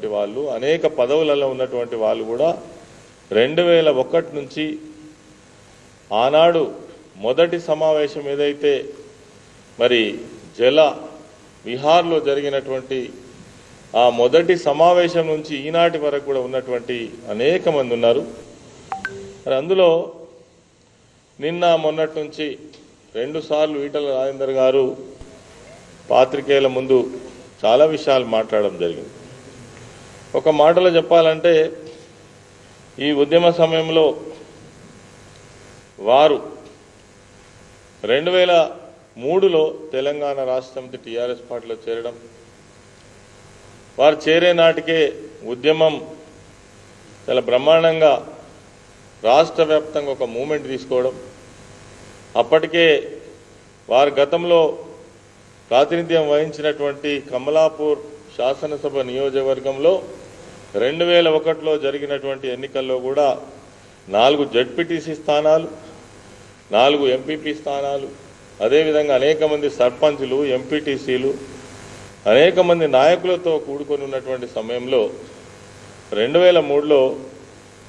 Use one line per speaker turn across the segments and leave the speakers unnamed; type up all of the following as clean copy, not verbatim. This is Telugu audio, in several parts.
ఉన్నటువంటి వాళ్ళు, అనేక పదవులలో ఉన్నటువంటి వాళ్ళు కూడా 2001 నుంచి ఆనాడు మొదటి సమావేశం ఏదైతే మరి జల విహార్లో జరిగినటువంటి ఆ మొదటి సమావేశం నుంచి ఈనాటి వరకు కూడా ఉన్నటువంటి అనేక మంది ఉన్నారు. మరి అందులో నిన్న మొన్నటి నుంచి 2 సార్లు ఈటల రాజేందర్ గారు పాత్రికేయుల ముందు చాలా విషయాలు మాట్లాడడం జరిగింది. ఒక మాటలో చెప్పాలంటే ఈ ఉద్యమ సమయంలో వారు 2003లో తెలంగాణ రాష్ట్ర సమితి టీఆర్ఎస్ పార్టీలో చేరడం, వారు చేరే నాటికే ఉద్యమం చాలా బ్రహ్మాండంగా రాష్ట్ర వ్యాప్తంగా ఒక మూమెంట్ తీసుకోవడం, అప్పటికే వారు గతంలో ప్రాతినిధ్యం వహించినటువంటి కమలాపూర్ శాసనసభ నియోజకవర్గంలో 2001లో జరిగినటువంటి ఎన్నికల్లో కూడా 4 జడ్పీటీసీ స్థానాలు, 4 ఎంపీపీ స్థానాలు, అదేవిధంగా అనేక మంది సర్పంచులు, ఎంపీటీసీలు, అనేక మంది నాయకులతో కూడుకొని ఉన్నటువంటి సమయంలో 2003లో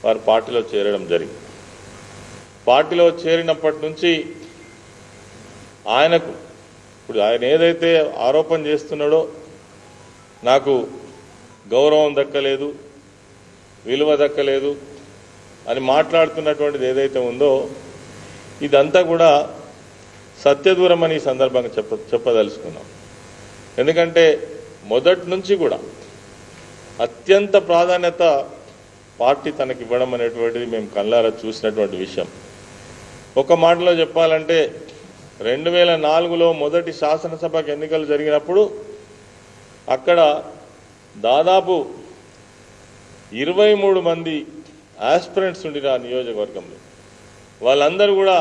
వారు పార్టీలో చేరడం జరిగింది. పార్టీలో చేరినప్పటి నుంచి ఆయనకు ఇప్పుడు ఆయన ఏదైతే ఆరోపణ చేస్తున్నాడో నాకు గౌరవం దక్కలేదు, విలువ దక్కలేదు అని మాట్లాడుతున్నటువంటిది ఏదైతే ఉందో ఇదంతా కూడా సత్యదూరం అని ఈ సందర్భంగా చెప్పదలుచుకున్నాం. ఎందుకంటే మొదటి నుంచి కూడా అత్యంత ప్రాధాన్యత పార్టీ తనకి ఇవ్వడం అనేటువంటిది మేము కళ్ళారా చూసినటువంటి విషయం. ఒక మాటలో చెప్పాలంటే 2004లో మొదటి శాసనసభకు ఎన్నికలు జరిగినప్పుడు అక్కడ దాదాపు 23 మంది ఆస్పిరెంట్స్ ఉండిన నియోజకవర్గంలో వాళ్ళందరూ కూడా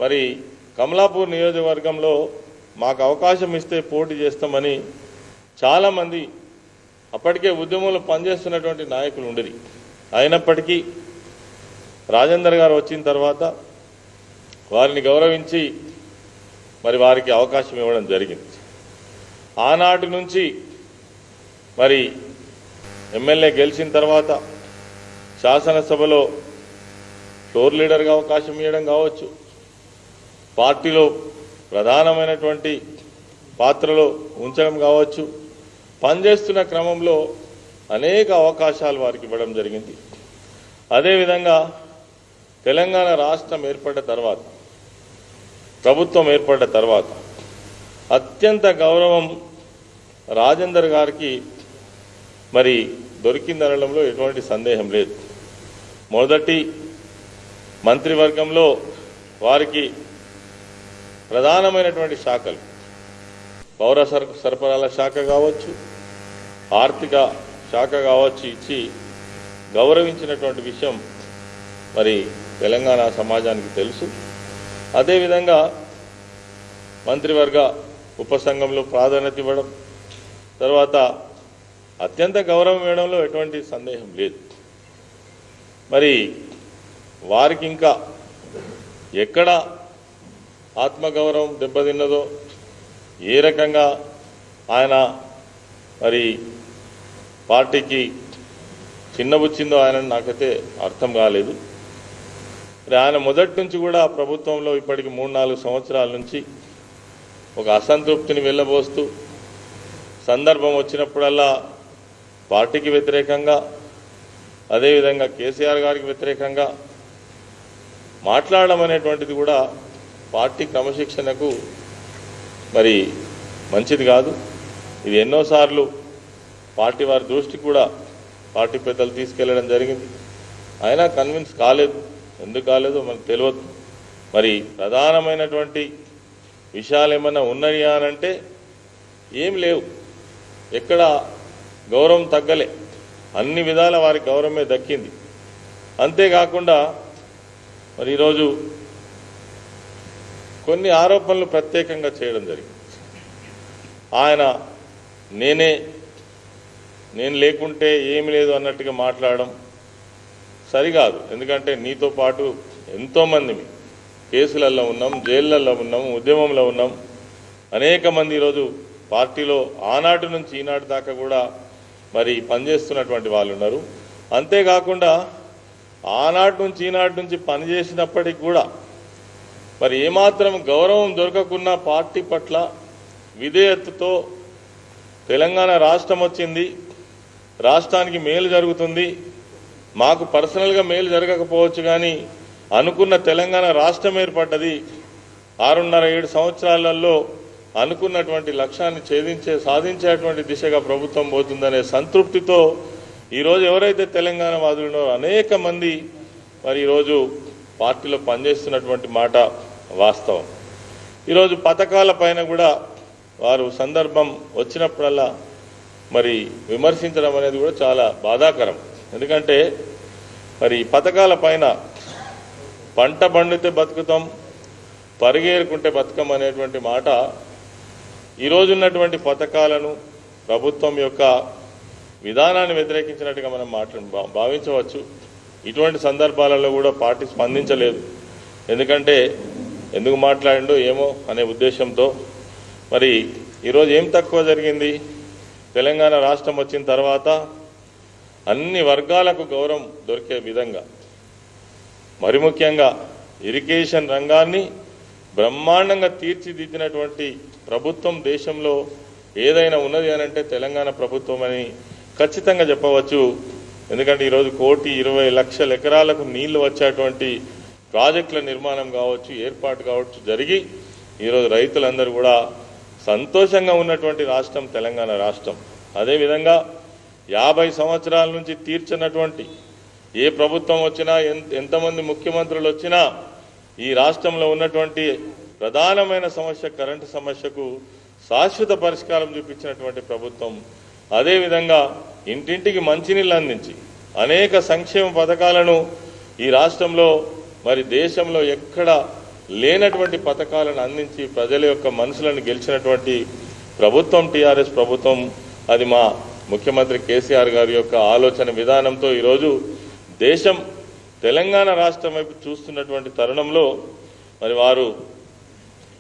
మరి కమలాపూర్ నియోజకవర్గంలో మాకు అవకాశం ఇస్తే పోటీ చేస్తామని చాలామంది అప్పటికే ఉద్యమంలో పనిచేస్తున్నటువంటి నాయకులు ఉండేది. అయినప్పటికీ రాజేందర్ గారు వచ్చిన తర్వాత వారిని గౌరవించి మరి వారికి అవకాశం ఇవ్వడం జరిగింది. ఆనాటి నుంచి మరి ఎమ్మెల్యే గెలిచిన తర్వాత శాసనసభలో ఫ్లోర్ లీడర్గా అవకాశం ఇవ్వడం కావచ్చు, పార్టీలో ప్రధానమైనటువంటి పాత్రలో ఉంచడం కావచ్చు, పనిచేస్తున్న క్రమంలో అనేక అవకాశాలు వారికి ఇవ్వడం జరిగింది. అదేవిధంగా తెలంగాణ రాష్ట్రం ఏర్పడ్డ తర్వాత, ప్రభుత్వం ఏర్పడ్డ తర్వాత అత్యంత గౌరవం రాజేందర్ గారికి మరి దొరికిందనడంలో ఎటువంటి సందేహం లేదు. మొదటి మంత్రివర్గంలో వారికి ప్రధానమైనటువంటి శాఖలు పౌర సరఫరాల శాఖ కావచ్చు, ఆర్థిక శాఖ కావచ్చు ఇచ్చి గౌరవించినటువంటి విషయం మరి తెలంగాణ సమాజానికి తెలుసు. అదేవిధంగా మంత్రివర్గ ఉపసంఘంలో ప్రాధాన్యత ఇవ్వడం, తర్వాత అత్యంత గౌరవం ఇవ్వడంలో ఎటువంటి సందేహం లేదు. మరి వారికి ఇంకా ఎక్కడ ఆత్మగౌరవం దెబ్బతిన్నదో, ఏ రకంగా ఆయన మరి పార్టీకి చిన్నబుచ్చిందో ఆయన నాకైతే అర్థం కాలేదు. మరి ఆయన మొదటి నుంచి కూడా ప్రభుత్వంలో ఇప్పటికి 3-4 సంవత్సరాల నుంచి ఒక అసంతృప్తిని వెళ్ళబోస్తూ సందర్భం వచ్చినప్పుడల్లా పార్టీకి వ్యతిరేకంగా, అదేవిధంగా కేసీఆర్ గారికి వ్యతిరేకంగా మాట్లాడడం అనేటువంటిది కూడా పార్టీ క్రమశిక్షణకు మరి మంచిది కాదు. ఇది ఎన్నోసార్లు పార్టీ వారి దృష్టికి కూడా పార్టీ పెద్దలు తీసుకెళ్లడం జరిగింది. అయినా కన్విన్స్ కాలేదు. ఎందుకు కాలేదో మనకు తెలియదు. మరి ప్రధానమైనటువంటి విషయాలు ఏమన్నా ఉన్నాయా అనంటే ఏం లేవు. ఎక్కడ గౌరవం తగ్గలే, అన్ని విధాల వారి గౌరవమే దక్కింది. అంతేకాకుండా మరి ఈరోజు కొన్ని ఆరోపణలు ప్రత్యేకంగా చేయడం జరిగింది. ఆయన నేను లేకుంటే ఏమి లేదు అన్నట్టుగా మాట్లాడడం సరికాదు. ఎందుకంటే నీతో పాటు ఎంతోమంది కేసులలో ఉన్నాం, జైళ్ళల్లో ఉన్నాం, ఉద్యమంలో ఉన్నాం. అనేక మంది ఈరోజు పార్టీలో ఆనాటి నుంచి ఈనాటి దాకా కూడా మరి పనిచేస్తున్నటువంటి వాళ్ళు ఉన్నారు. అంతేకాకుండా ఆనాటి నుంచి ఈనాటి నుంచి పనిచేసినప్పటికి కూడా మరి ఏమాత్రం గౌరవం దొరకకున్న పార్టీ పట్ల విధేయతతో తెలంగాణ రాష్ట్రం వచ్చింది, రాష్ట్రానికి మేలు జరుగుతుంది, మాకు పర్సనల్గా మేలు జరగకపోవచ్చు కానీ అనుకున్న తెలంగాణ రాష్ట్రం ఏర్పడ్డది, 6.5-7 సంవత్సరాలలో అనుకున్నటువంటి లక్ష్యాన్ని సాధించేటువంటి దిశగా ప్రభుత్వం పోతుందనే సంతృప్తితో ఈరోజు ఎవరైతే తెలంగాణ వాదులున్నారో అనేక మంది మరి ఈరోజు పార్టీలో పనిచేస్తున్నటువంటి మాట వాస్తవం. ఈరోజు పథకాల పైన కూడా వారు సందర్భం వచ్చినప్పుడల్లా మరి విమర్శించడం అనేది కూడా చాలా బాధాకరం. ఎందుకంటే మరి పథకాల పైన పంట పండితే బతుకుతాం, పరిగేరుకుంటే బతుకం అనేటువంటి మాట ఈరోజు ఉన్నటువంటి పథకాలను ప్రభుత్వం యొక్క విధానాన్ని వ్యతిరేకించినట్టుగా మనం భావించవచ్చు. ఇటువంటి సందర్భాలలో కూడా పార్టీ స్పందించలేదు. ఎందుకంటే ఎందుకు మాట్లాడిండో ఏమో అనే ఉద్దేశంతో మరి ఈరోజు ఏం తక్కువ జరిగింది? తెలంగాణ రాష్ట్రం వచ్చిన తర్వాత అన్ని వర్గాలకు గౌరవం దొరికే విధంగా మరి ముఖ్యంగా ఇరిగేషన్ రంగాన్ని బ్రహ్మాండంగా తీర్చిదిద్దినటువంటి ప్రభుత్వం దేశంలో ఏదైనా ఉన్నది అని అంటే తెలంగాణ ప్రభుత్వం అని ఖచ్చితంగా చెప్పవచ్చు. ఎందుకంటే ఈరోజు 1,20,00,000 ఎకరాలకు నీళ్లు వచ్చేటువంటి ప్రాజెక్టుల నిర్మాణం కావచ్చు, ఏర్పాటు కావచ్చు జరిగి ఈరోజు రైతులందరూ కూడా సంతోషంగా ఉన్నటువంటి రాష్ట్రం తెలంగాణ రాష్ట్రం. అదేవిధంగా 50 సంవత్సరాల నుంచి తీర్చినటువంటి ఏ ప్రభుత్వం వచ్చినా ఎంతమంది ముఖ్యమంత్రులు వచ్చినా ఈ రాష్ట్రంలో ఉన్నటువంటి ప్రధానమైన సమస్య కరెంటు సమస్యకు శాశ్వత పరిష్కారం చూపించినటువంటి ప్రభుత్వం. అదేవిధంగా ఇంటింటికి మంచినీళ్ళు అందించి అనేక సంక్షేమ పథకాలను ఈ రాష్ట్రంలో మరి దేశంలో ఎక్కడ లేనటువంటి పథకాలను అందించి ప్రజల యొక్క మనసులను గెలిచినటువంటి ప్రభుత్వం టీఆర్ఎస్ ప్రభుత్వం. అది మా ముఖ్యమంత్రి కేసీఆర్ గారి యొక్క ఆలోచన విధానంతో ఈరోజు దేశం తెలంగాణ రాష్ట్రం వైపు చూస్తున్నటువంటి తరుణంలో మరి వారు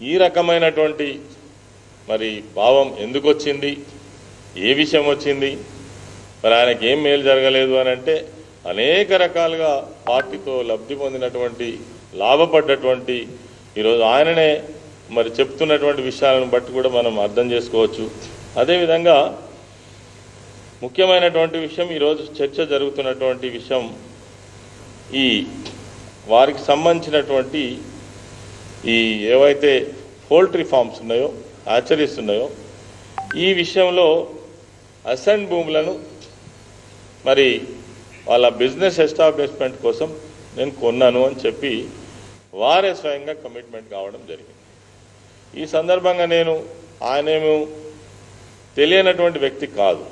ఈ రకమైనటువంటి మరి భావం ఎందుకు వచ్చింది, ఏ విషయం వచ్చింది, మరి ఆయనకి ఏం మేలు జరగలేదు అని అంటే అనేక రకాలుగా పార్టీతో లబ్ధి పొందినటువంటి లాభపడ్డటువంటి ఈరోజు ఆయననే మరి చెప్తున్నటువంటి విషయాలను బట్టి కూడా మనం అర్థం చేసుకోవచ్చు. అదేవిధంగా ముఖ్యమైనటువంటి విషయం ఈరోజు చర్చ జరుగుతున్నటువంటి విషయం ఈ వారికి సంబంధించినటువంటి ఈ ఏవైతే పోల్ట్రీ ఫార్మ్స్ ఉన్నాయో, హ్యాచరీస్ ఉన్నాయో ఈ విషయంలో అసైన్ భూములను మరి వాళ్ళ బిజినెస్ ఎస్టాబ్లిష్మెంట్ కోసం నేను కొన్నాను అని చెప్పి వారే స్వయంగా కమిట్మెంట్ కావడం జరిగింది. ఈ సందర్భంగా నేను ఆయనేమో తెలియనటువంటి వ్యక్తి కాదు.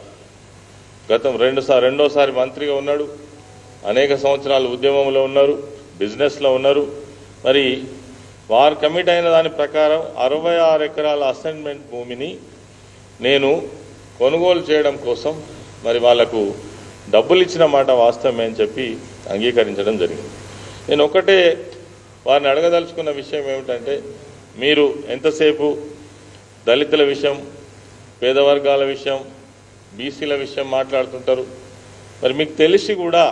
గతం రెండోసారి మంత్రిగా ఉన్నాడు, అనేక సంవత్సరాలు ఉద్యమంలో ఉన్నారు, బిజినెస్లో ఉన్నారు. మరి వారు కమిట్ అయిన దాని ప్రకారం 66 ఎకరాల అసైన్మెంట్ భూమిని నేను కొనుగోలు చేయడం కోసం మరి వాళ్లకు డబ్బులు ఇచ్చిన మాట వాస్తవమే అని చెప్పి అంగీకరించడం జరిగింది. నేను ఒకటే వారిని అడగదలుచుకున్న విషయం ఏమిటంటే, మీరు ఎంతసేపు దళితుల విషయం, పేద వర్గాల విషయం, బీసీల విషయం మాట్లాడుతుంటారు. మరి మీకు తెలిసి కూడా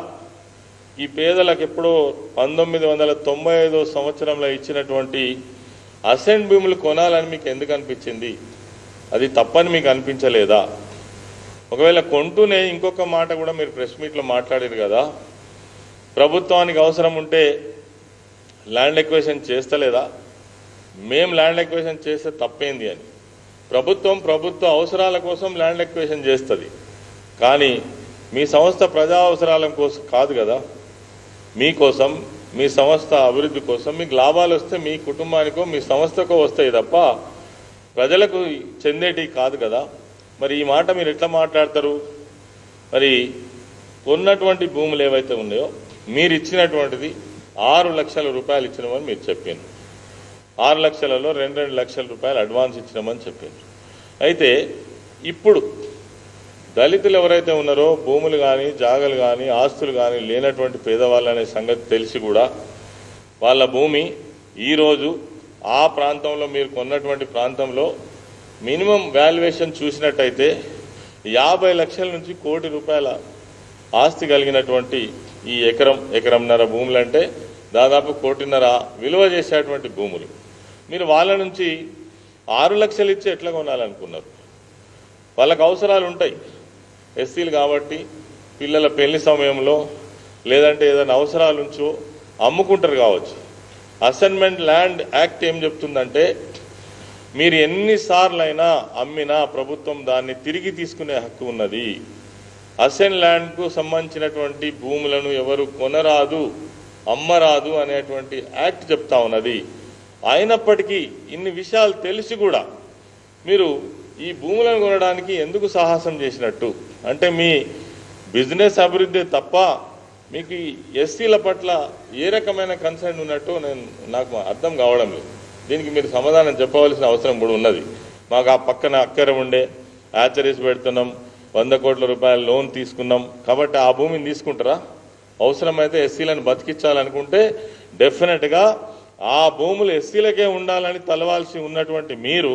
ఈ పేదలకు ఎప్పుడో 1995 సంవత్సరంలో ఇచ్చినటువంటి అసైన్ భూములు కొనాలని మీకు ఎందుకు అనిపించింది? అది తప్పని మీకు అనిపించలేదా? ఒకవేళ కొంటూనే ఇంకొక మాట కూడా మీరు ప్రెస్ మీట్లో మాట్లాడారు కదా, ప్రభుత్వానికి అవసరం ఉంటే ల్యాండ్ ఎక్వేషన్ చేస్తలేదా? మేము ల్యాండ్ ఎక్వేషన్ చేస్తే తప్పేంది అని. ప్రభుత్వ అవసరాల కోసం ల్యాండ్ ఎక్వేషన్ చేస్తుంది, కానీ మీ సంస్థ ప్రజా అవసరాల కోసం కాదు కదా. మీకోసం, మీ సంస్థ అభివృద్ధి కోసం మీకు లాభాలు వస్తే మీ కుటుంబానికో మీ సంస్థకో వస్తాయి తప్ప ప్రజలకు చెందేటి కాదు కదా. మరి ఈ మాట మీరు ఎట్లా మాట్లాడతారు? మరి కొన్నటువంటి భూములు ఏవైతే ఉన్నాయో మీరు ఇచ్చినటువంటిది 6 లక్షల రూపాయలు ఇచ్చినామని మీరు చెప్పారు. 6 లక్షలలో 2 లక్షల రూపాయలు అడ్వాన్స్ ఇచ్చినామని చెప్పారు. అయితే ఇప్పుడు దళితులు ఎవరైతే ఉన్నారో భూములు కానీ, జాగలు కానీ, ఆస్తులు కానీ లేనటువంటి పేదవాళ్ళు అనే సంగతి తెలిసి కూడా వాళ్ళ భూమి ఈరోజు ఆ ప్రాంతంలో మీరు కొన్నటువంటి ప్రాంతంలో మినిమం వాల్యుయేషన్ చూసినట్టయితే 50 లక్షల నుంచి ₹1 కోటి ఆస్తి కలిగినటువంటి ఈ ఎకరంన్నర భూములు అంటే దాదాపు 1.5 కోటి విలువ చేసేటువంటి భూములు మీరు వాళ్ళ నుంచి 6 లక్షలు ఇచ్చి ఎట్లా కొనాలనుకున్నారు? వాళ్ళకు అవసరాలు ఉంటాయి, ఎస్సీలు కాబట్టి పిల్లల పెళ్లి సమయంలో లేదంటే ఏదైనా అవసరాల నుంచో అమ్ముకుంటారు కావచ్చు. అసైన్మెంట్ ల్యాండ్ యాక్ట్ ఏం చెప్తుందంటే మీరు ఎన్నిసార్లైనా అమ్మినా ప్రభుత్వం దాన్ని తిరిగి తీసుకునే హక్కు ఉన్నది. అసైన్ ల్యాండ్కు సంబంధించినటువంటి భూములను ఎవరు కొనరాదు, అమ్మరాదు అనేటువంటి యాక్ట్ చెప్తా ఉన్నది. అయినప్పటికీ ఇన్ని విషయాలు తెలిసి కూడా మీరు ఈ భూములను కొనడానికి ఎందుకు సాహసం చేసినట్టు? అంటే మీ బిజినెస్ అభివృద్ధి తప్ప మీకు ఎస్సీల పట్ల ఏ రకమైన కన్సర్న్ ఉన్నట్టు నాకు అర్థం కావడం లేదు. దీనికి మీరు సమాధానం చెప్పవలసిన అవసరం కూడా ఉన్నది. మాకు ఆ పక్కన అక్కర ఉండే హ్యాచరీస్ పెడుతున్నాం, ₹100 కోట్ల లోన్ తీసుకున్నాం కాబట్టి ఆ భూమిని తీసుకుంటారా? అవసరమైతే ఎస్సీలను బతికించాలనుకుంటే డెఫినెట్గా ఆ భూములు ఎస్సీలకే ఉండాలని తలవాల్సి ఉన్నటువంటి మీరు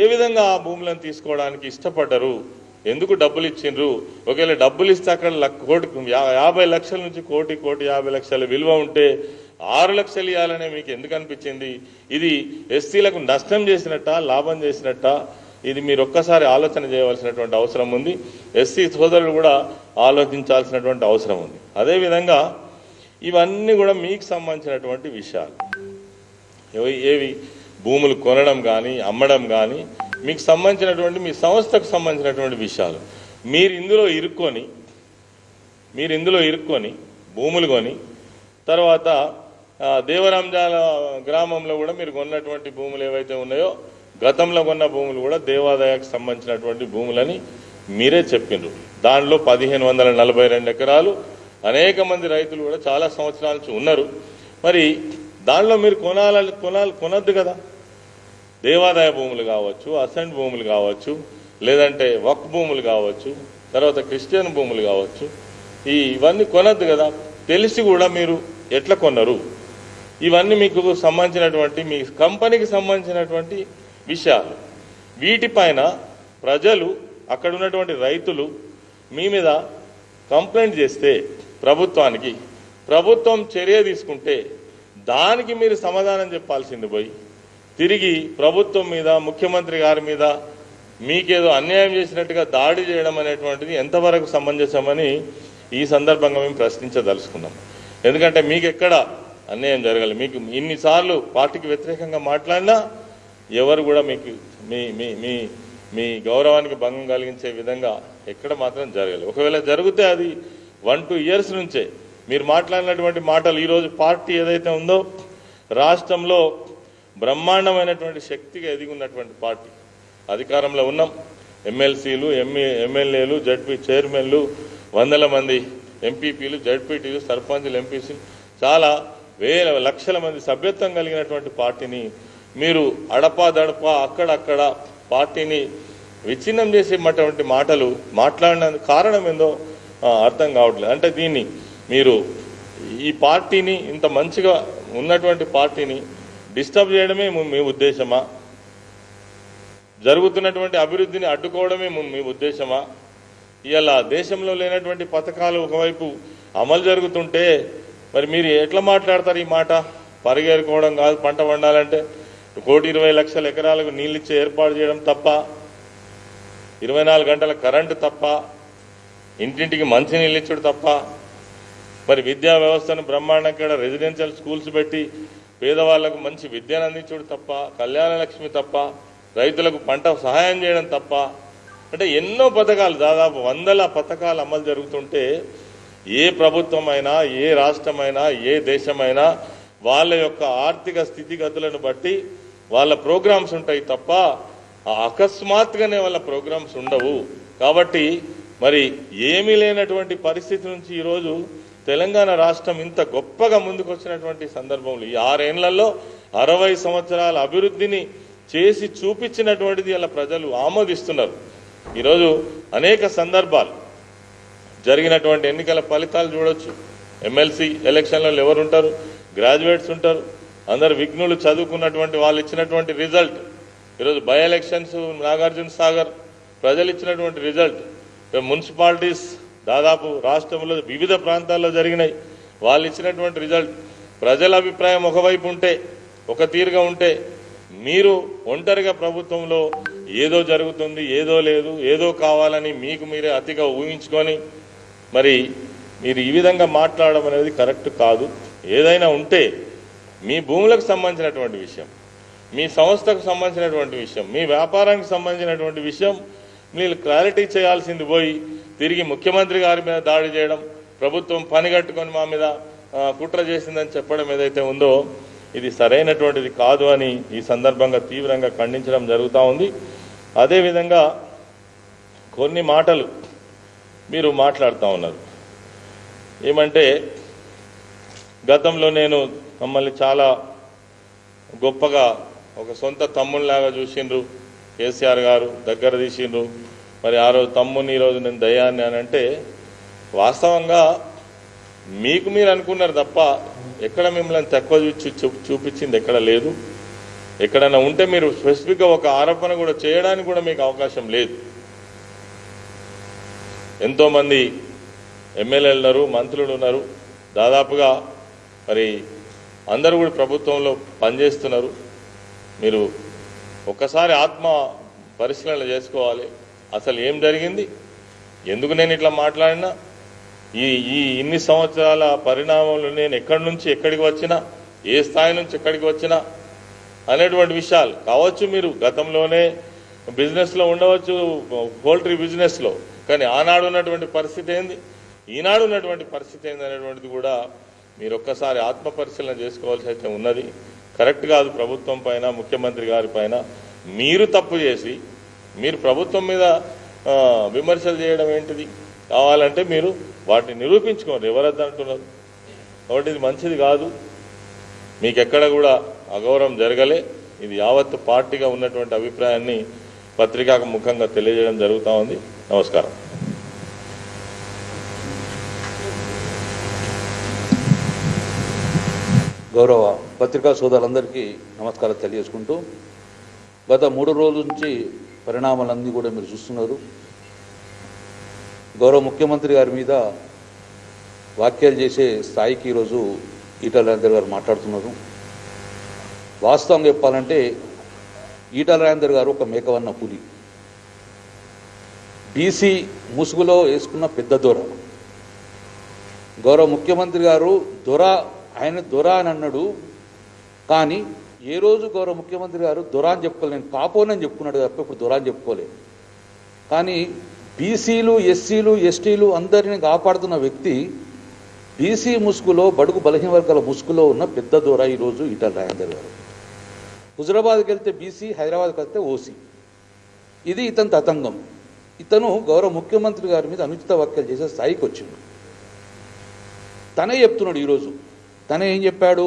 ఏ విధంగా ఆ భూములను తీసుకోవడానికి ఇష్టపడ్డరు? ఎందుకు డబ్బులు ఇచ్చిండ్రు? ఒకవేళ డబ్బులు ఇస్తే అక్కడ 50 లక్షల నుంచి ₹1 కోటి 50 లక్షల విలువ ఉంటే 6 లక్షలు ఇవ్వాలనే మీకు ఎందుకు అనిపించింది? ఇది ఎస్సీలకు నష్టం చేసినట్టా, లాభం చేసినట్టా? ఇది మీరు ఒక్కసారి ఆలోచన చేయవలసినటువంటి అవసరం ఉంది. ఎస్సీ సోదరులు కూడా ఆలోచించాల్సినటువంటి అవసరం ఉంది. అదేవిధంగా ఇవన్నీ కూడా మీకు సంబంధించినటువంటి విషయాలు. ఏవి భూములు కొనడం కానీ అమ్మడం కానీ మీకు సంబంధించినటువంటి మీ సంస్థకు సంబంధించినటువంటి విషయాలు. మీరు ఇందులో ఇరుక్కొని భూములు కొని తర్వాత దేవరాంజాల గ్రామంలో కూడా మీరు కొన్నటువంటి భూములు ఏవైతే ఉన్నాయో గతంలో కొన్న భూములు కూడా దేవాదాయకు సంబంధించినటువంటి భూములని మీరే చెప్పిండ్రు. దానిలో 1542 ఎకరాలు అనేక మంది రైతులు కూడా చాలా సంవత్సరాల నుంచి ఉన్నారు. మరి దానిలో మీరు కొనద్దు కదా? దేవాదాయ భూములు కావచ్చు, అసెంట్ భూములు కావచ్చు, లేదంటే వక్ భూములు కావచ్చు, తర్వాత క్రిస్టియన్ భూములు కావచ్చు, ఇవన్నీ కొనద్దు కదా? తెలిసి కూడా మీరు ఎట్లా కొన్నారు? ఇవన్నీ మీకు సంబంధించినటువంటి మీ కంపెనీకి సంబంధించినటువంటి విషయాలు. వీటిపైన ప్రజలు అక్కడ ఉన్నటువంటి రైతులు మీ మీద కంప్లైంట్ చేస్తే ప్రభుత్వానికి ప్రభుత్వం చర్య తీసుకుంటే దానికి మీరు సమాధానం చెప్పాల్సింది పోయి తిరిగి ప్రభుత్వం మీద ముఖ్యమంత్రి గారి మీద మీకేదో అన్యాయం చేసినట్టుగా దాడి చేయడం అనేటువంటిది ఎంతవరకు సమంజసమని ఈ సందర్భంగా మేము ప్రశ్నించదలుచుకున్నాం. ఎందుకంటే మీకు ఎక్కడ అన్యాయం జరగాలి? మీకు ఇన్నిసార్లు పార్టీకి వ్యతిరేకంగా మాట్లాడినా ఎవరు కూడా మీకు మీ మీ మీ మీ గౌరవానికి భంగం కలిగించే విధంగా ఎక్కడ మాత్రం జరగాలి. ఒకవేళ జరిగితే అది 1-2 ఇయర్స్ నుంచే మీరు మాట్లాడినటువంటి మాటలు ఈరోజు పార్టీ ఏదైతే ఉందో రాష్ట్రంలో బ్రహ్మాండమైనటువంటి శక్తిగా ఎదిగి ఉన్నటువంటి పార్టీ. అధికారంలో ఉన్నాం. ఎమ్మెల్సీలు, ఎమ్మెల్యేలు, జడ్పీ చైర్మన్లు, 100ల మంది ఎంపీపీలు, జడ్పీటీలు, సర్పంచ్లు, ఎంపీసీలు, చాలా వేల లక్షల మంది సభ్యత్వం కలిగినటువంటి పార్టీని మీరు అడపాదడపా అక్కడక్కడ పార్టీని విచ్ఛిన్నం చేసేటువంటి మాటలు మాట్లాడినందుకు కారణం ఏందో అర్థం కావట్లేదు. అంటే దీన్ని మీరు ఈ పార్టీని ఇంత మంచిగా ఉన్నటువంటి పార్టీని డిస్టర్బ్ చేయడమే మీ ఉద్దేశమా? జరుగుతున్నటువంటి అభివృద్ధిని అడ్డుకోవడమే మీ ఉద్దేశమా? ఇలా దేశంలో లేనటువంటి పథకాలు ఒకవైపు అమలు జరుగుతుంటే మరి మీరు ఎట్లా మాట్లాడతారు? ఈ మాట పరిగెరుకోవడం కాదు. పంట పండాలంటే 1,20,00,000 ఎకరాలకు నీళ్ళు ఇచ్చే ఏర్పాటు చేయడం తప్ప, 24 గంటల కరెంటు తప్ప, ఇంటింటికి మంచి నీళ్ళు ఇచ్చుడు తప్ప, మరి విద్యా వ్యవస్థను బ్రహ్మాండంగా రెసిడెన్షియల్ స్కూల్స్ పెట్టి పేదవాళ్లకు మంచి విద్యను అందించుడు తప్ప, కళ్యాణ లక్ష్మి తప్ప, రైతులకు పంట సహాయం చేయడం తప్ప, అంటే ఎన్నో పథకాలు దాదాపు 100ల పథకాలు అమలు జరుగుతుంటే ఏ ప్రభుత్వమైనా, ఏ రాష్ట్రమైనా, ఏ దేశమైనా వాళ్ళ యొక్క ఆర్థిక స్థితిగతులను బట్టి వాళ్ళ ప్రోగ్రామ్స్ ఉంటాయి తప్ప అకస్మాత్తుగానే వాళ్ళ ప్రోగ్రామ్స్ ఉండవు. కాబట్టి మరి ఏమీ లేనటువంటి పరిస్థితి నుంచి ఈరోజు తెలంగాణ రాష్ట్రం ఇంత గొప్పగా ముందుకు వచ్చినటువంటి సందర్భంలో ఈ 6 ఏళ్లలో 60 సంవత్సరాల అభివృద్ధిని చేసి చూపించినటువంటిది ఇలా ప్రజలు ఆమోదిస్తున్నారు. ఈరోజు అనేక సందర్భాలు జరిగినటువంటి ఎన్నికల ఫలితాలు చూడొచ్చు. ఎమ్మెల్సీ ఎలక్షన్లలో ఎవరు ఉంటారు? గ్రాడ్యుయేట్స్ ఉంటారు. అందరు విఘ్నులు చదువుకున్నటువంటి వాళ్ళు ఇచ్చినటువంటి రిజల్ట్. ఈరోజు బై ఎలక్షన్స్ నాగార్జున సాగర్ ప్రజలు ఇచ్చినటువంటి రిజల్ట్. మున్సిపాలిటీస్ దాదాపు రాష్ట్రంలో వివిధ ప్రాంతాల్లో జరిగినాయి. వాళ్ళు ఇచ్చినటువంటి రిజల్ట్ ప్రజల అభిప్రాయం ఒకవైపు ఉంటే, ఒక తీరుగా ఉంటే, మీరు ఒంటరిగా ప్రభుత్వంలో ఏదో జరుగుతుంది, ఏదో లేదు, ఏదో కావాలని మీకు మీరే అతిగా ఊహించుకొని మరి మీరు ఈ విధంగా మాట్లాడడం అనేది కరెక్ట్ కాదు. ఏదైనా ఉంటే మీ భూములకు సంబంధించినటువంటి విషయం, మీ సంస్థకు సంబంధించినటువంటి విషయం, మీ వ్యాపారానికి సంబంధించినటువంటి విషయం మీరు క్లారిటీ చేయాల్సింది పోయి తిరిగి ముఖ్యమంత్రి గారి మీద దాడి చేయడం, ప్రభుత్వం పనిగట్టుకొని మా మీద కుట్ర చేసిందని చెప్పడం ఏదైతే ఉందో ఇది సరైనటువంటిది కాదు అని ఈ సందర్భంగా తీవ్రంగా ఖండించడం జరుగుతూ ఉంది. అదేవిధంగా కొన్ని మాటలు మీరు మాట్లాడుతూ ఉన్నారు. ఏమంటే గతంలో నేను మమ్మల్ని చాలా గొప్పగా ఒక సొంత తమ్ముళ్ళలాగా చూసిండ్రు కేసీఆర్ గారు, దగ్గర తీసిండ్రు. మరి ఆ రోజు తమ్ముని, ఈరోజు నేను దయాన్ని అని అంటే వాస్తవంగా మీకు మీరు అనుకున్నారు తప్ప ఎక్కడ మిమ్మల్ని తక్కువ చూపించింది ఎక్కడ లేదు. ఎక్కడైనా ఉంటే మీరు స్పెసిఫిక్గా ఒక ఆరోపణ కూడా చేయడానికి కూడా మీకు అవకాశం లేదు. ఎంతోమంది ఎమ్మెల్యేలు ఉన్నారు, మంత్రులు ఉన్నారు, దాదాపుగా మరి అందరూ కూడా ప్రభుత్వంలో పనిచేస్తున్నారు. మీరు ఒక్కసారి ఆత్మ పరిశీలన చేసుకోవాలి. అసలు ఏం జరిగింది, ఎందుకు నేను ఇట్లా మాట్లాడినా, ఈ ఇన్ని సంవత్సరాల పరిణామంలో నేను ఎక్కడి నుంచి ఎక్కడికి వచ్చినా, ఏ స్థాయి నుంచి ఎక్కడికి వచ్చినా అనేటువంటి విషయాలు కావచ్చు. మీరు గతంలోనే బిజినెస్లో ఉండవచ్చు, పౌల్ట్రీ బిజినెస్లో, కానీ ఆనాడు ఉన్నటువంటి పరిస్థితి ఏంది, ఈనాడు ఉన్నటువంటి పరిస్థితి ఏంది అనేటువంటిది కూడా మీరు ఒక్కసారి ఆత్మ పరిశీలన చేసుకోవాల్సి అయితే ఉన్నది. కరెక్ట్ కాదు. ప్రభుత్వం పైన, ముఖ్యమంత్రి గారి పైన మీరు తప్పు చేసి మీరు ప్రభుత్వం మీద విమర్శలు చేయడం ఏంటిది? కావాలంటే మీరు వాటిని నిరూపించుకోండి, ఎవరద్దు అంటున్నారు. కాబట్టి ఇది మంచిది కాదు. మీకు ఎక్కడ కూడా అగౌరవం జరగలే. ఇది యావత్తు పార్టీగా ఉన్నటువంటి అభిప్రాయాన్ని పత్రికాకు ముఖంగా తెలియజేయడం జరుగుతూ ఉంది. నమస్కారం.
గౌరవ పత్రికా సోదరులందరికీ నమస్కారం తెలియజేసుకుంటూ, గత 3 రోజుల నుంచి పరిణామాలన్నీ కూడా మీరు చూస్తున్నారు. గౌరవ ముఖ్యమంత్రి గారి మీద వ్యాఖ్యలు చేసే స్థాయికి ఈరోజు ఈటల రాజేందర్ గారు మాట్లాడుతున్నారు. వాస్తవంగా చెప్పాలంటే ఈటల రాజేందర్ గారు ఒక మేకవన్న పులి. బీసీ ముసుగులో వేసుకున్న పెద్ద దొర. గౌరవ ముఖ్యమంత్రి గారు ఆయన దొర అని అన్నాడు, కానీ ఏ రోజు గౌరవ ముఖ్యమంత్రి గారు దొర అని చెప్పుకోలేదు. నేను కాపోనని చెప్పుకున్నాడు తప్ప ఇప్పుడు దొర అని చెప్పుకోలేదు. కానీ బీసీలు, ఎస్సీలు, ఎస్టీలు అందరిని కాపాడుతున్న వ్యక్తి బీసీ ముసుగులో, బడుగు బలహీన వర్గాల ముసుగులో ఉన్న పెద్ద దొర ఈరోజు ఈటల రాజేందర్ గారు. హుజరాబాద్కి వెళ్తే బీసీ, హైదరాబాద్కి వెళ్తే ఓసీ. ఇది ఇతని తతంగం. ఇతను గౌరవ ముఖ్యమంత్రి గారి మీద అనుచిత వ్యాఖ్యలు చేసే స్థాయికి వచ్చింది. తనే చెప్తున్నాడు ఈరోజు. తనే ఏం చెప్పాడు?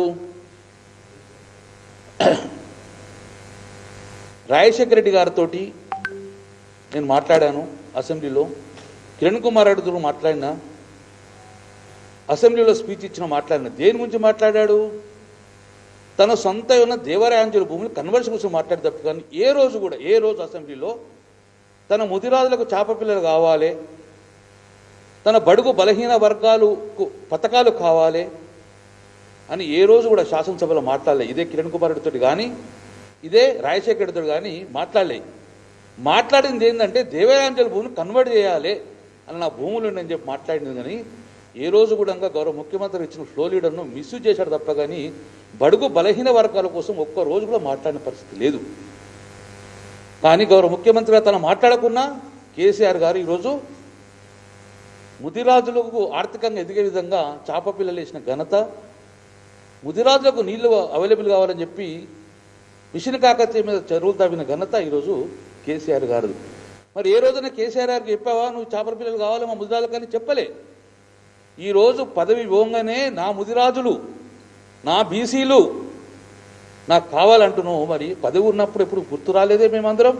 రాజశేఖర రెడ్డి గారితో నేను మాట్లాడాను అసెంబ్లీలో, కిరణ్ కుమార్ రెడ్డితో మాట్లాడినా, అసెంబ్లీలో స్పీచ్ మాట్లాడిన. దేని గురించి మాట్లాడాడు? తన సొంత ఉన్న దేవరాయాంజలి భూములు కన్వర్షన్ కోసం మాట్లాడి తప్ప, కానీ ఏ రోజు అసెంబ్లీలో తన ముదిరాజులకు చాపపిల్లలు కావాలి, తన బడుగు బలహీన వర్గాలకు పథకాలు కావాలి అని ఏ రోజు కూడా శాసనసభలో మాట్లాడలే. ఇదే కిరణ్ కుమార్ రెడ్డితో కానీ, ఇదే రాజశేఖర రెడ్డితో కానీ మాట్లాడలే. మాట్లాడింది ఏంటంటే దేవరాయాంజలి భూమిని కన్వర్ట్ చేయాలి అని, నా భూములు నేను చెప్పి మాట్లాడింది. కానీ ఏ రోజు కూడా గౌరవ ముఖ్యమంత్రి ఇచ్చిన ఫ్లో లీడర్ను మిస్యూజ్ చేశాడు తప్ప, కానీ బడుగు బలహీన వర్గాల కోసం ఒక్క రోజు కూడా మాట్లాడిన పరిస్థితి లేదు. కానీ గౌరవ ముఖ్యమంత్రిగా తను మాట్లాడకున్నా కేసీఆర్ గారు ఈరోజు ముదిరాజులకు ఆర్థికంగా ఎదిగే విధంగా చాపపిల్లలు వేసిన ఘనత, ముదిరాజులకు నీళ్లు అవైలబుల్ కావాలని చెప్పి మిషన్ కాకతీయ మీద చెరువులు తవ్విన ఘనత ఈరోజు కేసీఆర్ గారు. మరి ఏ రోజున కేసీఆర్ గారికి చెప్పావా నువ్వు చేపల పిల్లలు కావాలి మా ముదిరాజులు? కానీ చెప్పలే. ఈరోజు పదవి పోగానే నా ముదిరాజులు, నా బీసీలు నాకు కావాలంటున్నావు. మరి పదవి ఉన్నప్పుడు ఎప్పుడు గుర్తు రాలేదే? మేమందరం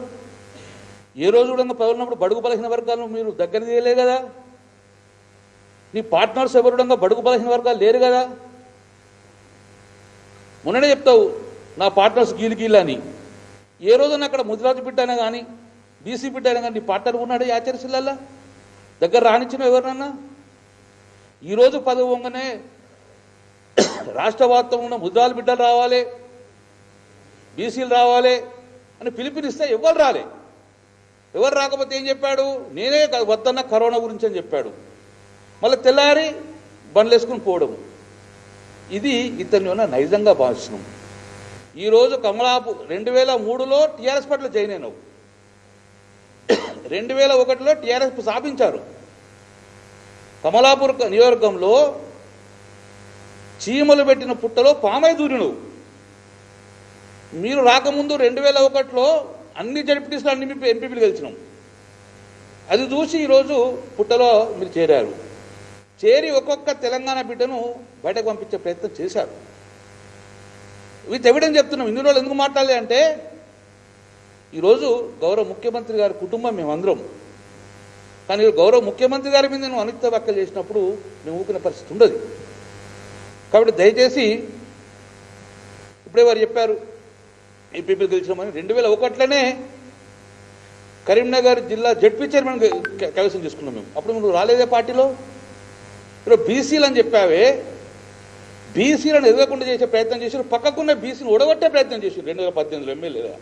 ఏ రోజు కూడా పదవి ఉన్నప్పుడు బడుగు బలహీన వర్గాలను మీరు దగ్గర తీయలే కదా. నీ పార్ట్నర్స్ ఎవరుడంగా బడుగు బలహీన వర్గాలు లేరు కదా. మొన్ననే చెప్తావు నా పార్ట్నర్స్ గీలు అని. ఏ రోజున అక్కడ ముదిరాజు బిడ్డ అయినా కానీ, బీసీ బిడ్డ అయినా కానీ నీ పార్ట్నర్ ఉన్నాడు ఆచరిసిల్లల్లా? దగ్గర రానిచ్చిన ఎవరినన్నా? ఈరోజు పదవి వంగనే రాష్ట్ర వ్యాప్తంగా ఉన్న ముద్రాల బిడ్డలు రావాలి, బీసీలు రావాలి అని పిలుపునిస్తే ఎవరు రాలే. ఎవరు రాకపోతే ఏం చెప్పాడు? నేనే వద్దన్న కరోనా గురించి అని చెప్పాడు. మళ్ళీ తెల్లారి బండ్లు వేసుకుని పోవడం. ఇది ఇతన్ని ఉన్న నైజంగా భావిస్తున్నాం. ఈరోజు కమలాపు 2003లో టీఆర్ఎస్ పట్ల జాయిన్ అయినావు, 2001లో టీఆర్ఎస్ స్థాపించారు. కమలాపూర్ నియోజకవర్గంలో చీమలు పెట్టిన పుట్టలో పామై దూరినవు. మీరు రాకముందు 2001లో అన్ని జడ్పీటీస్లో అన్ని ఎంపీలు గెలిచినాం. అది చూసి ఈరోజు పుట్టలో మీరు చేరారు. చేరి ఒక్కొక్క తెలంగాణ బిడ్డను బయటకు పంపించే ప్రయత్నం చేశారు. విత్ ఎవిడెన్స్ చెప్తున్నాం. ఇందులో ఎందుకు మాట్లాడలే అంటే ఈరోజు గౌరవ ముఖ్యమంత్రి గారి కుటుంబం మేమందరం. కానీ గౌరవ ముఖ్యమంత్రి గారి మీద నువ్వు అనిత్య వ్యాఖ్యలు చేసినప్పుడు మేము ఊపిన పరిస్థితి ఉండదు. కాబట్టి దయచేసి ఇప్పుడే వారు చెప్పారు ఎంపీపీలు గెలిచినామని. 2001లోనే కరీంనగర్ జిల్లా జడ్పీ చైర్మన్ కైవసం చేసుకున్నాం మేము. అప్పుడు నువ్వు రాలేదే పార్టీలో. ఇప్పుడు బీసీలు అని చెప్పావే, బీసీలను ఎదగకుండా చేసే ప్రయత్నం చేశారు. పక్కకున్న బీసీని ఒడగొట్టే ప్రయత్నం చేశారు. 2018లో ఎమ్మెల్యేగా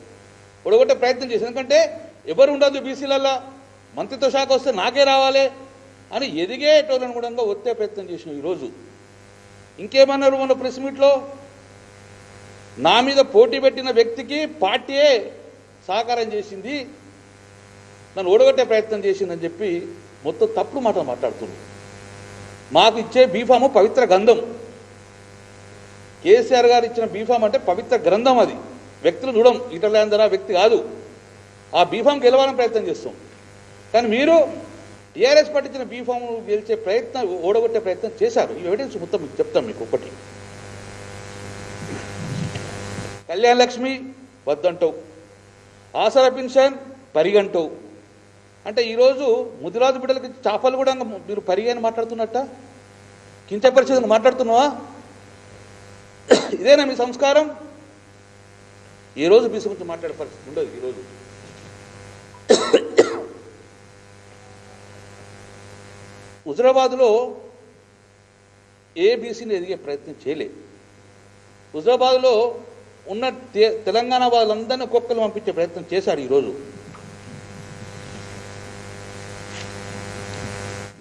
ఒడగొట్టే ప్రయత్నం చేశారు. ఎందుకంటే ఎవరు ఉండదు బీసీలల్లో, మంత్రిత్వ శాఖ వస్తే నాకే రావాలి అని ఎదిగేటోళ్ళను కూడా ఒత్తే ప్రయత్నం చేసినాం. ఈరోజు ఇంకేమన్నారు మన ప్రెస్ మీట్లో? నా మీద పోటీ పెట్టిన వ్యక్తికి పార్టీయే సహకారం చేసింది, నన్ను ఓడగొట్టే ప్రయత్నం చేసిందని చెప్పి మొత్తం తప్పుడు మాట మాట్లాడుతున్నారు. మాకు ఇచ్చే బీఫాము పవిత్ర గ్రంథం. కేసీఆర్ గారు ఇచ్చిన బీఫామ్ అంటే పవిత్ర గ్రంథం. అది వ్యక్తులు చూడం, ఇటర్లేందరా వ్యక్తి కాదు. ఆ బీఫామ్ గెలవాలని ప్రయత్నం చేస్తాం. కానీ మీరు టీఆర్ఎస్ పట్టించిన బీఫామ్ గెలిచే ప్రయత్నం, ఓడగొట్టే ప్రయత్నం చేశారు. ఈ ఎవిడెన్స్ మొత్తం మీకు చెప్తాం. మీకు ఒకటి, కళ్యాణ లక్ష్మి వద్దంటావు, ఆసరా పెన్షన్ పరిగంటావు. అంటే ఈరోజు ముదిరాజు బిడ్డలకి చేపలు కూడా మీరు పరిగని మాట్లాడుతున్నట్ట, కించపరిచేదని మాట్లాడుతున్నావా? ఇదేనా మీ సంస్కారం? ఈరోజు బీసీ గురించి మాట్లాడే పరిస్థితి ఉండదు. ఈరోజు హుజరాబాద్లో ఏ బీసీని ఎదిగే ప్రయత్నం చేయలేదు. హుజరాబాద్లో ఉన్న తెలంగాణ వాళ్ళందరినీ ఒక్కొక్కరు పంపించే ప్రయత్నం చేశాడు.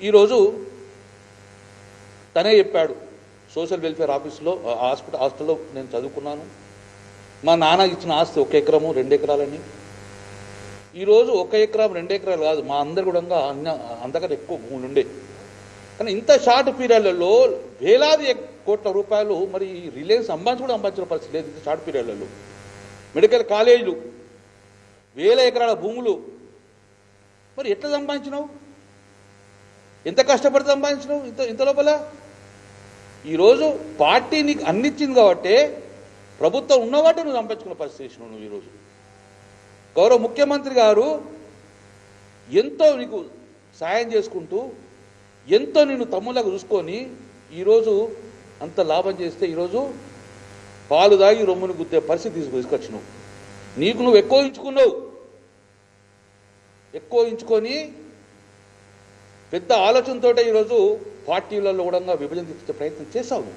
ఈరోజు తనే చెప్పాడు, సోషల్ వెల్ఫేర్ ఆఫీస్లో హాస్టల్లో నేను చదువుకున్నాను, మా నాన్న ఇచ్చిన ఆస్తి 1 ఎకరము 2 ఎకరాలని. ఈరోజు 1 ఎకరం 2 ఎకరాలు కాదు, మా అందరు కూడా అంతకంటే ఎక్కువ భూములు ఉండే. కానీ ఇంత షార్ట్ పీరియడ్లలో వేలాది కోట్ల రూపాయలు మరి రిలయన్స్ అంబానీ కూడా అంబాల్సిన పరిస్థితి లేదు. ఇంత షార్ట్ పీరియడ్లలో మెడికల్ కాలేజీలు, 1000 ఎకరాల భూములు మరి ఎట్లా సంపాదించినావు? ఎంత కష్టపడి సంపాదించినావు ఇంత లోపల? ఈరోజు పార్టీ నీకు అన్నిచ్చింది కాబట్టి ప్రభుత్వం ఉన్నవాటే నువ్వు సంపాదించుకున్న పరిస్థితి చేసినావు. నువ్వు ఈరోజు గౌరవ ముఖ్యమంత్రి గారు ఎంతో నీకు సాయం చేసుకుంటూ, ఎంతో నిన్ను తమ్ముళ్ళగా చూసుకొని ఈరోజు అంత లాభం చేస్తే ఈరోజు పాలు దాగి రొమ్మును గుద్దే పరిస్థితి తీసుకొచ్చినావు. నీకు నువ్వు ఎక్కువ ఎంచుకొని పెద్ద ఆలోచనతో ఈరోజు పార్టీలలో కూడా విభజన తీసుకొచ్చే ప్రయత్నం చేశావు.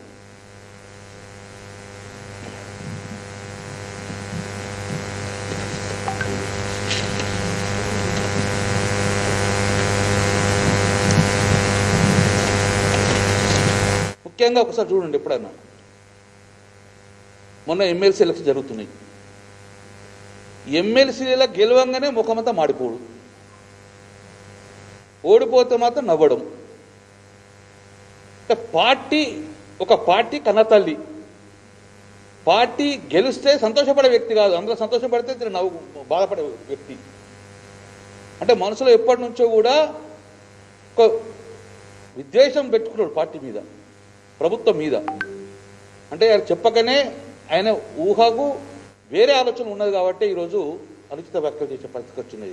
ముఖ్యంగా ఒకసారి చూడండి, ఎప్పుడన్నా మొన్న ఎమ్మెల్సీ ఎలక్షన్ జరుగుతున్నాయి. ఎమ్మెల్సీల గెలవంగానే ముఖమంతా మాడిపోడు, ఓడిపోతే మాత్రం నవ్వడం. ఒక పార్టీ కన్నతల్లి. పార్టీ గెలిస్తే సంతోషపడే వ్యక్తి కాదు, అందులో సంతోషపడితే బాధపడే వ్యక్తి. అంటే మనసులో ఎప్పటి నుంచో కూడా ఒక విద్వేషం పెట్టుకున్నాడు పార్టీ మీద, ప్రభుత్వం మీద. అంటే ఆయన చెప్పకనే ఆయన ఊహకు వేరే ఆలోచన ఉన్నది కాబట్టి ఈరోజు అనుచిత వ్యాఖ్యలు చేసే పరిస్థితి వచ్చింది.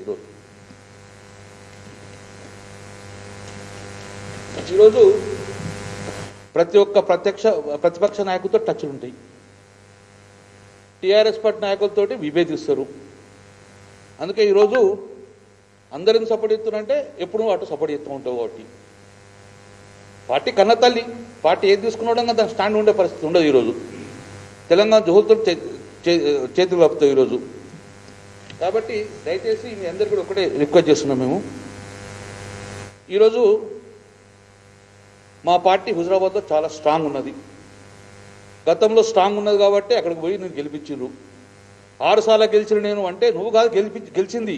ఈరోజు ప్రతి ఒక్క ప్రతిపక్ష నాయకులతో టచ్లు ఉంటాయి. టీఆర్ఎస్ పార్టీ నాయకులతోటి విభేదిస్తారు. అందుకే ఈరోజు అందరిని సపోర్ట్ చేస్తున్నారంటే ఎప్పుడు అటు సపోర్ట్ చేస్తూ ఉంటావు కాబట్టి పార్టీ కన్న తల్లి పార్టీ ఏది తీసుకున్నాడో దాని స్టాండ్ ఉండే పరిస్థితి ఉండదు ఈరోజు తెలంగాణ జోహులతో చేతులు కలుపుతావు ఈరోజు కాబట్టి దయచేసి మీ అందరికీ కూడా ఒకటే రిక్వెస్ట్ చేస్తున్నాం మేము ఈరోజు మా పార్టీ హుజరాబాద్లో చాలా స్ట్రాంగ్ ఉన్నది గతంలో స్ట్రాంగ్ ఉన్నది కాబట్టి అక్కడికి పోయి నేను గెలిపించిండ్రు 6 సార్లు గెలిచిన నేను అంటే నువ్వు కాదు గెలిచింది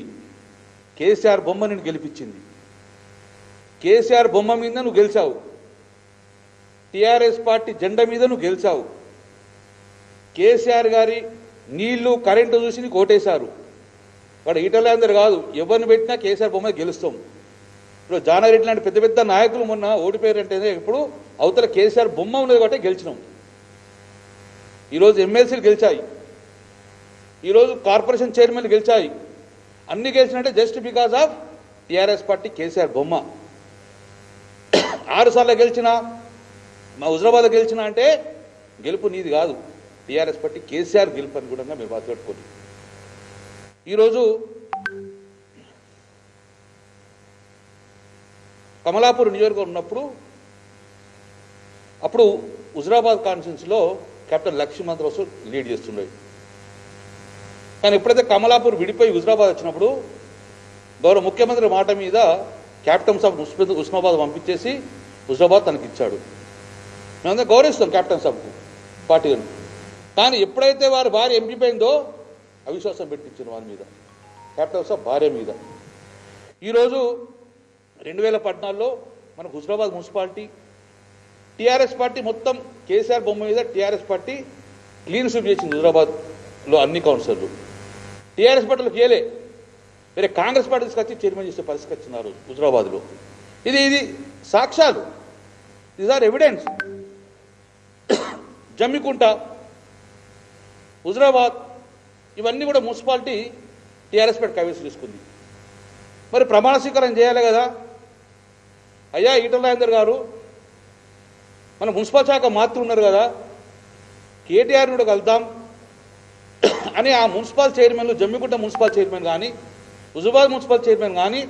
కేసీఆర్ బొమ్మ నేను గెలిపించింది కేసీఆర్ బొమ్మ మీద నువ్వు గెలిచావు టీఆర్ఎస్ పార్టీ జెండా మీద నువ్వు గెలిచావు కేసీఆర్ గారి నీళ్లు కరెంటు చూసి నీకు ఓటేశారు వాడు ఈటలందరూ కాదు ఎవరిని పెట్టినా కేసీఆర్ బొమ్మ గెలుస్తాం ఇప్పుడు జానారెడ్డి లాంటి పెద్ద పెద్ద నాయకులు మొన్న ఓడిపోయారంటే ఇప్పుడు అవతల కేసీఆర్ బొమ్మ ఉన్నది కాబట్టి గెలిచినాం ఈరోజు ఎమ్మెల్సీలు గెలిచాయి ఈరోజు కార్పొరేషన్ చైర్మన్లు గెలిచాయి అన్ని గెలిచినట్టే just because of TRS party KCR బొమ్మ 6 సార్లు గెలిచిన మా హుజరాబాద్ గెలిచిన అంటే గెలుపు నీది కాదు టీఆర్ఎస్ పార్టీ కేసీఆర్ గెలుపు అని కూడా మీరు బాధపెట్టుకోండి ఈరోజు కమలాపూర్ నియోజకవర్గం ఉన్నప్పుడు అప్పుడు హుజరాబాద్ కాన్స్టిట్యున్సీలో కెప్టెన్ లక్ష్మీమంత్రసు లీడ్ చేస్తుండే కానీ ఎప్పుడైతే కమలాపూర్ విడిపోయి హుజరాబాద్ వచ్చినప్పుడు గౌరవ ముఖ్యమంత్రి మాట మీద క్యాప్టెన్ సాబ్ ఉస్మాబాద్ పంపించేసి హుజరాబాద్ తనకి ఇచ్చాడు మేమంతా గౌరవిస్తాం క్యాప్టెన్ సాబ్కు పార్టీని కానీ ఎప్పుడైతే వారి భార్య ఎంపీ పోయిందో అవిశ్వాసం పెట్టించారు వారి మీద క్యాప్టెన్ సాబ్ భార్య మీద ఈరోజు 2014లో మన హుజరాబాద్ మున్సిపాలిటీ టీఆర్ఎస్ పార్టీ మొత్తం కేసీఆర్ బొమ్మ మీద టీఆర్ఎస్ పార్టీ క్లీన్ స్వీప్ చేసింది హుజరాబాద్లో అన్ని కౌన్సిలర్లు టీఆర్ఎస్ పార్టీలో చేయలే వేరే కాంగ్రెస్ పార్టీ తీసుకొచ్చి చైర్మన్ చేసే పరిస్థితి వచ్చింది ఆ రోజు హుజరాబాద్లో ఇది సాక్ష్యాలు these are evidence Jammikunta Huzurabad ఇవన్నీ కూడా మున్సిపాలిటీ టీఆర్ఎస్ పార్టీ కైవసం తీసుకుంది మరి ప్రమాణ స్వీకారం చేయాలి కదా అయ్యా ఈటల రాజేందర్ గారు మన మున్సిపల్ శాఖ మాత్రం ఉన్నారు కదా కేటీఆర్ని కూడా కలుద్దాం అని ఆ మున్సిపల్ చైర్మన్లు జమ్మికుంట మున్సిపల్ చైర్మన్ కానీ హుజరాబాద్ మున్సిపల్ చైర్మన్ కానీ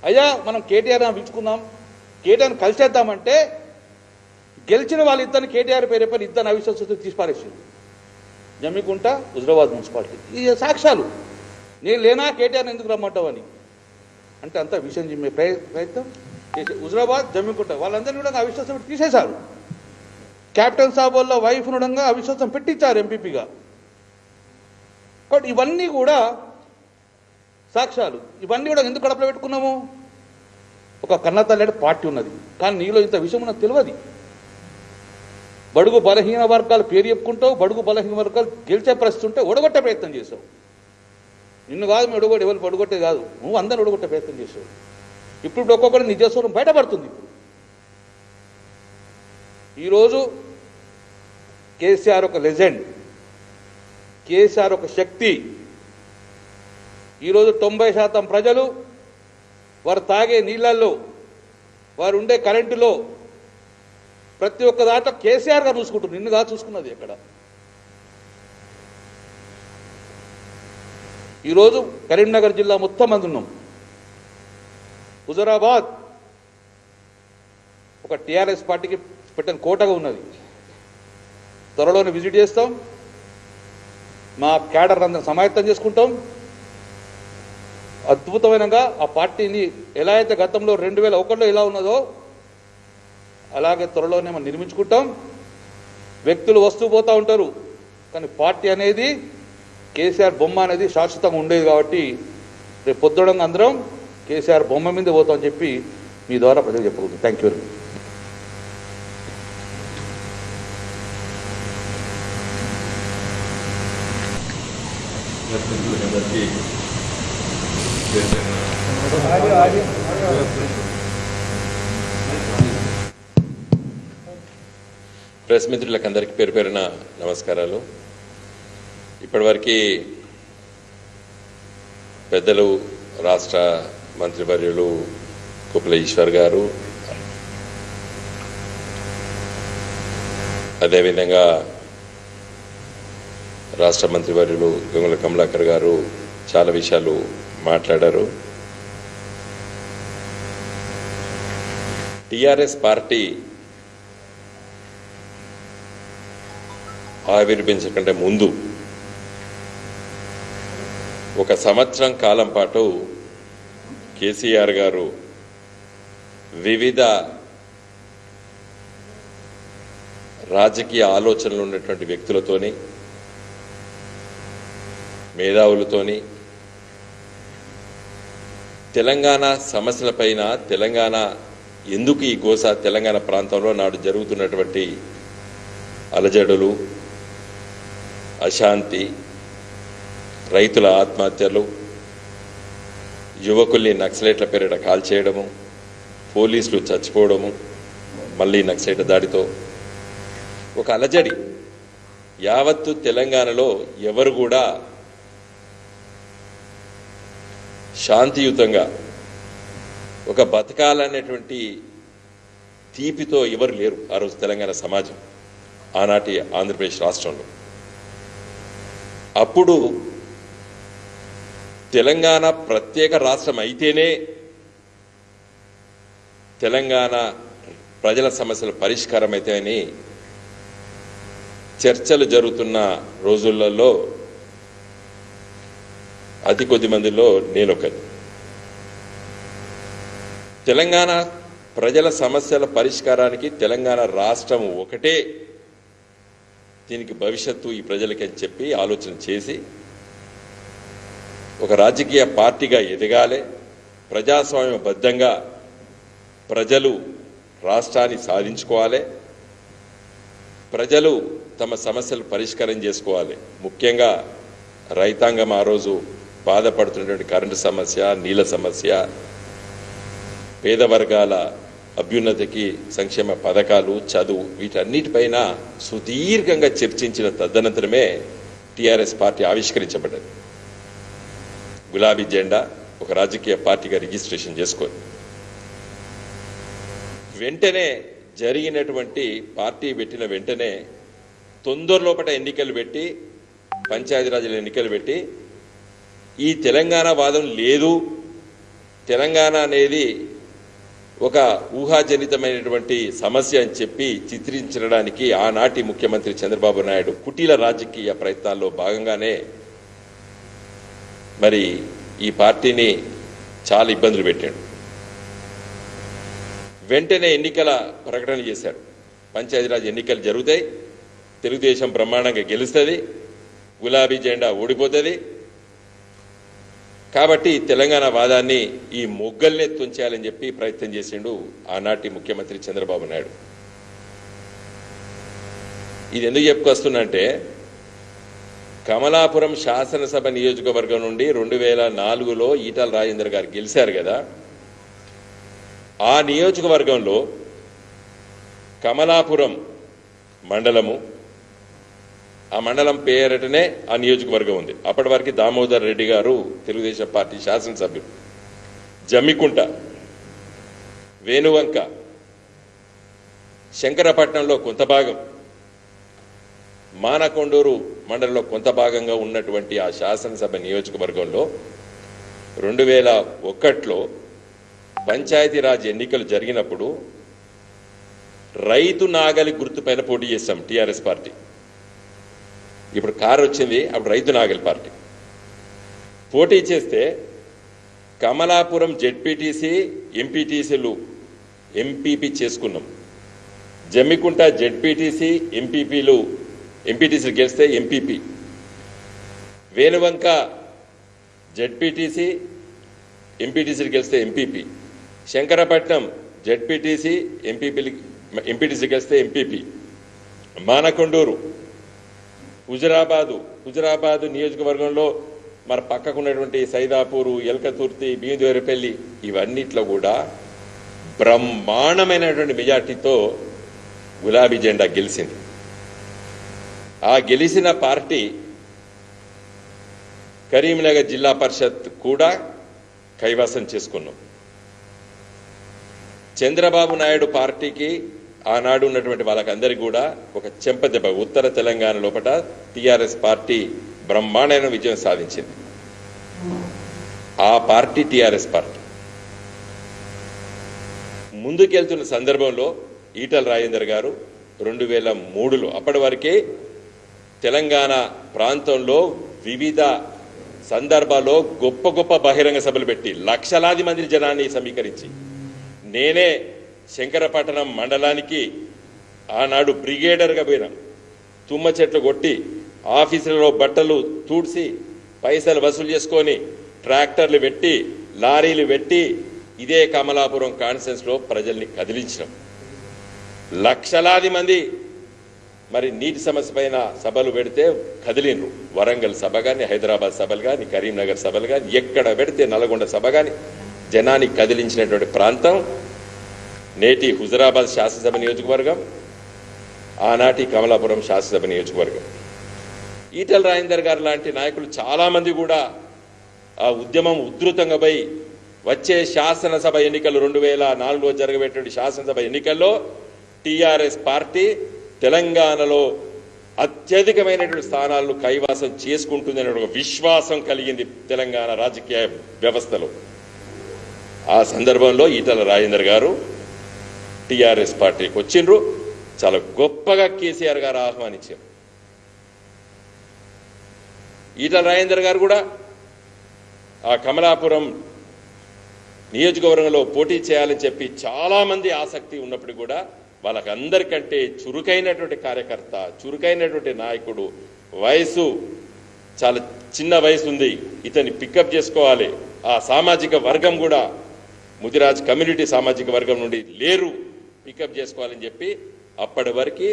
అయ్యా మనం కేటీఆర్ పిలుచుకుందాం కేటీఆర్ని కలిసేద్దామంటే గెలిచిన వాళ్ళిద్దరిని కేటీఆర్ పేరు ఇద్దరిని అవిశ్వాసంతో తీసిపారేసింది జమ్మికుంట హుజరాబాద్ మున్సిపాలిటీ ఈ సాక్ష్యాలు నేను లేనా కేటీఆర్ని ఎందుకు రమ్మంటావని అంటే అంతా విషయం చెప్పే ప్రయత్నం చేసే హుజరాబాద్ జమ్మికుంట వాళ్ళందరినీ కూడా అవిశ్వాసం పెట్టి తీసేశారు క్యాప్టెన్ సాబ్ వాళ్ళ వైఫ్ కూడా అవిశ్వాసం పెట్టించారు ఎంపీపీగా కాబట్టి ఇవన్నీ కూడా సాక్ష్యాలు ఇవన్నీ కూడా ఎందుకు కడపలో పెట్టుకున్నాము ఒక కన్నతల్లి పార్టీ ఉన్నది కానీ నీలో ఇంత విషయం నాకు తెలియదు బడుగు బలహీన వర్గాలు పేరు చెప్పుకుంటావు బడుగు బలహీన వర్గాలు గెలిచే పరిస్థితి ఉంటే ఒడగొట్టే ప్రయత్నం చేసావు నిన్ను కాదు మీ ఒడగొట్టి ఎవరు ఒడగొట్టే కాదు నువ్వు అందరిని ఒడగొట్టే ప్రయత్నం చేసావు ఇప్పుడు ఒక్కొక్కటి నిజస్వరం బయటపడుతుంది ఇప్పుడు ఈరోజు కేసీఆర్ ఒక లెజెండ్ కేసీఆర్ ఒక శక్తి ఈరోజు 90% ప్రజలు వారు తాగే నీళ్ళల్లో వారు ఉండే కరెంటులో ప్రతి ఒక్క దాంట్లో కేసీఆర్ గారు చూసుకుంటారు నిన్నుగా చూసుకున్నది ఎక్కడ ఈరోజు కరీంనగర్ జిల్లా మొత్తం మంది ఉన్నాం హుజరాబాద్ ఒక టీఆర్ఎస్ పార్టీకి పెట్టిన కోటగా ఉన్నది త్వరలోనే విజిట్ చేస్తాం మా క్యాడర్ అందరం సమాయత్తం చేసుకుంటాం అద్భుతమైనగా ఆ పార్టీని ఎలా అయితే గతంలో 2001లో ఎలా ఉన్నదో అలాగే త్వరలోనే మనం నిర్మించుకుంటాం వ్యక్తులు వస్తూ పోతూ ఉంటారు కానీ పార్టీ అనేది కేసీఆర్ బొమ్మ అనేది శాశ్వతంగా ఉండేది కాబట్టి రేపు పొద్దుడంగా అందరం కేసీఆర్ బొమ్మ మీద పోతామని చెప్పి మీ ద్వారా ప్రజలు చెప్పకూడదు థ్యాంక్ యూ వెరీ
ప్రెస్ మిత్రులకు అందరికీ పేరు పేరున నమస్కారాలు. ఇప్పటివరకు పెద్దలు రాష్ట్ర మంత్రివర్యులు కుప్పల ఈశ్వర్ గారు, అదేవిధంగా రాష్ట్ర మంత్రివర్యులు గంగుల కమలాకర్ గారు చాలా విషయాలు మాట్లాడారు. టిఆర్ఎస్ పార్టీ ఆవిర్భించకంటే ముందు ఒక సంవత్సరం కాలం పాటు కేసీఆర్ గారు వివిధ రాజకీయ ఆలోచనలు ఉన్నటువంటి వ్యక్తులతోని, మేధావులతోని తెలంగాణ సమస్యలపైన, తెలంగాణ ఎందుకు ఈ గోస, తెలంగాణ ప్రాంతంలో నాడు జరుగుతున్నటువంటి అలజడులు, అశాంతి, రైతుల ఆత్మహత్యలు, యువకుల్ని నక్సలైట్ల పేరిట కాల్చేయడము, పోలీసులు చచ్చిపోవడము, మళ్ళీ నక్సలైట్ల దాడితో ఒక అలజడి యావత్తు తెలంగాణలో ఎవరు కూడా శాంతియుతంగా ఒక బతకాలనేటువంటి తీపితో ఎవరు లేరు ఆ రోజు తెలంగాణ సమాజం, ఆనాటి ఆంధ్రప్రదేశ్ రాష్ట్రంలో. అప్పుడు తెలంగాణ ప్రత్యేక రాష్ట్రం అయితేనే తెలంగాణ ప్రజల సమస్యల పరిష్కారం అయితే అని చర్చలు జరుగుతున్న రోజులలో అతి కొద్ది మందిలో నేనొకరు. తెలంగాణ ప్రజల సమస్యల పరిష్కారానికి తెలంగాణ రాష్ట్రం ఒకటే దీనికి భవిష్యత్తు ఈ ప్రజలకి అని చెప్పి ఆలోచన చేసి ఒక రాజకీయ పార్టీగా ఎదగాలి, ప్రజాస్వామ్యబద్ధంగా ప్రజలు రాష్ట్రాన్ని సాధించుకోవాలి, ప్రజలు తమ సమస్యలు పరిష్కారం చేసుకోవాలి. ముఖ్యంగా రైతాంగం ఆ రోజు బాధపడుతున్నటువంటి కరెంటు సమస్య, నీళ్ళ సమస్య, పేద వర్గాల అభ్యున్నతికి సంక్షేమ పథకాలు, చదువు, వీటన్నిటిపైన సుదీర్ఘంగా చర్చించిన తదనంతరమే టిఆర్ఎస్ పార్టీ ఆవిష్కరించబడ్డది. గులాబీ జెండా ఒక రాజకీయ పార్టీగా రిజిస్ట్రేషన్ చేసుకొని వెంటనే జరిగినటువంటి పార్టీ పెట్టిన వెంటనే తొందరలోపట ఎన్నికలు పెట్టి, పంచాయతీరాజ్ల ఎన్నికలు పెట్టి ఈ తెలంగాణ వాదం లేదు, తెలంగాణ అనేది ఒక ఊహాజనితమైనటువంటి సమస్య అని చెప్పి చిత్రించడానికి ఆనాటి ముఖ్యమంత్రి చంద్రబాబు నాయుడు కుటీల రాజకీయ ప్రయత్నాల్లో భాగంగానే మరి ఈ పార్టీని చాలా ఇబ్బందులు పెట్టాడు. వెంటనే ఎన్నికల ప్రకటన చేశాడు. పంచాయతీరాజ్ ఎన్నికలు జరుగుతాయి, తెలుగుదేశం బ్రహ్మాండంగా గెలుస్తుంది, గులాబీ జెండా ఓడిపోతుంది, కాబట్టి తెలంగాణ వాదాన్ని ఈ మొగ్గల్నే తుంచేయాలని చెప్పి ప్రయత్నం చేసిండు ఆనాటి ముఖ్యమంత్రి చంద్రబాబు నాయుడు. ఇది ఎందుకు చెప్పుకొస్తున్నంటే, కమలాపురం శాసనసభ నియోజకవర్గం నుండి 2004లో ఈటల రాజేందర్ గారు గెలిచారు కదా, ఆ నియోజకవర్గంలో కమలాపురం మండలము, ఆ మండలం పేరటనే ఆ నియోజకవర్గం ఉంది. అప్పటి వరకు దామోదర్ రెడ్డి గారు తెలుగుదేశం పార్టీ శాసనసభ్యులు. జమ్మికుంట, వేణువంక, శంకరపట్నంలో కొంత భాగం, మానకొండూరు మండలంలో కొంత భాగంగా ఉన్నటువంటి ఆ శాసనసభ నియోజకవర్గంలో 2001లో పంచాయతీరాజ్ ఎన్నికలు జరిగినప్పుడు రైతు నాగలి గుర్తుపైన పోటీ చేశాం టీఆర్ఎస్ పార్టీ. ఇప్పుడు కారు వచ్చింది, అప్పుడు రైతు నాగలి పార్టీ పోటీ చేస్తే కమలాపురం జెడ్పీటీసీ, ఎంపీటీసీలు ఎంపీపీ చేసుకున్నాం. జమ్మికుంట జెడ్పీటీసీ, ఎంపీటీసీలు గెలిస్తే ఎంపీపీ, వేణువంక జెడ్పీటీసీ, ఎంపీటీసీలు గెలిస్తే ఎంపీపీ, శంకరపట్నం జెడ్పీటీసీ, ఎంపీటీసీ గెలిస్తే ఎంపీపీ, మానకొండూరు, హుజురాబాదు నియోజకవర్గంలో మరి పక్కకున్నటువంటి సైదాపూరు, ఎల్కతుర్తి, భీమదేవరపల్లి, ఇవన్నిట్లో కూడా బ్రహ్మాండమైనటువంటి మెజార్టీతో గులాబీ జెండా గెలిచింది. ఆ గెలిచిన పార్టీ కరీంనగర్ జిల్లా పరిషత్ కూడా కైవసం చేసుకున్నాం. చంద్రబాబు నాయుడు పార్టీకి ఆనాడు ఉన్నటువంటి వాళ్ళకందరికీ కూడా ఒక చెంపదెబ్బ. ఉత్తర తెలంగాణ లోపల టీఆర్ఎస్ పార్టీ బ్రహ్మాండమైన విజయం సాధించింది. ఆ పార్టీ టీఆర్ఎస్ పార్టీ ముందుకెళ్తున్న సందర్భంలో ఈటల రాజేందర్ గారు 2003లో అప్పటి వరకే తెలంగాణ ప్రాంతంలో వివిధ సందర్భాల్లో గొప్ప గొప్ప బహిరంగ సభలు పెట్టి లక్షలాది మంది జనాన్ని సమీకరించి నేనే శంకరపట్టణం మండలానికి ఆనాడు బ్రిగేడర్గా పోయినా తుమ్మ చెట్లు కొట్టి ఆఫీసులలో బట్టలు తూడ్చి పైసలు వసూలు చేసుకొని ట్రాక్టర్లు పెట్టి లారీలు పెట్టి ఇదే కమలాపురం కాన్ఫరెన్స్లో ప్రజల్ని కదిలించడం లక్షలాది మంది మరి నీటి సమస్య పైన సభలు పెడితే కదిలినరు వరంగల్ సభ కానీ హైదరాబాద్ సభలు కానీ కరీంనగర్ సభలు కానీ ఎక్కడ పెడితే నల్గొండ సభ కానీ జనాన్ని కదిలించినటువంటి ప్రాంతం నేటి హుజరాబాద్ శాసనసభ నియోజకవర్గం ఆనాటి కమలాపురం శాసనసభ నియోజకవర్గం ఈటల రాజేందర్ గారు లాంటి నాయకులు చాలామంది కూడా ఆ ఉద్యమం ఉధృతంగా పోయి వచ్చే శాసనసభ ఎన్నికలు 2004లో జరగబెట్టిన శాసనసభ ఎన్నికల్లో టీఆర్ఎస్ పార్టీ తెలంగాణలో అత్యధికమైనటువంటి స్థానాలను కైవాసం చేసుకుంటుందనే ఒక విశ్వాసం కలిగింది తెలంగాణ రాజకీయ వ్యవస్థలో. ఆ సందర్భంలో ఈటల రాజేందర్ గారు టీఆర్ఎస్ పార్టీకి వచ్చిండ్రు. చాలా గొప్పగా కేసీఆర్ గారు ఆహ్వానించారు. ఈటల రాజేందర్ గారు కూడా ఆ కమలాపురం నియోజకవర్గంలో పోటీ చేయాలని చెప్పి చాలామంది ఆసక్తి ఉన్నప్పుడు కూడా వాళ్ళకందరికంటే చురుకైనటువంటి కార్యకర్త, చురుకైనటువంటి నాయకుడు, వయసు చాలా చిన్న వయసు ఉంది, ఇతన్ని పికప్ చేసుకోవాలి, ఆ సామాజిక వర్గం కూడా ముదిరాజ్ కమ్యూనిటీ సామాజిక వర్గం నుండి లేరు, పికప్ చేసుకోవాలని చెప్పి అప్పటి వరకు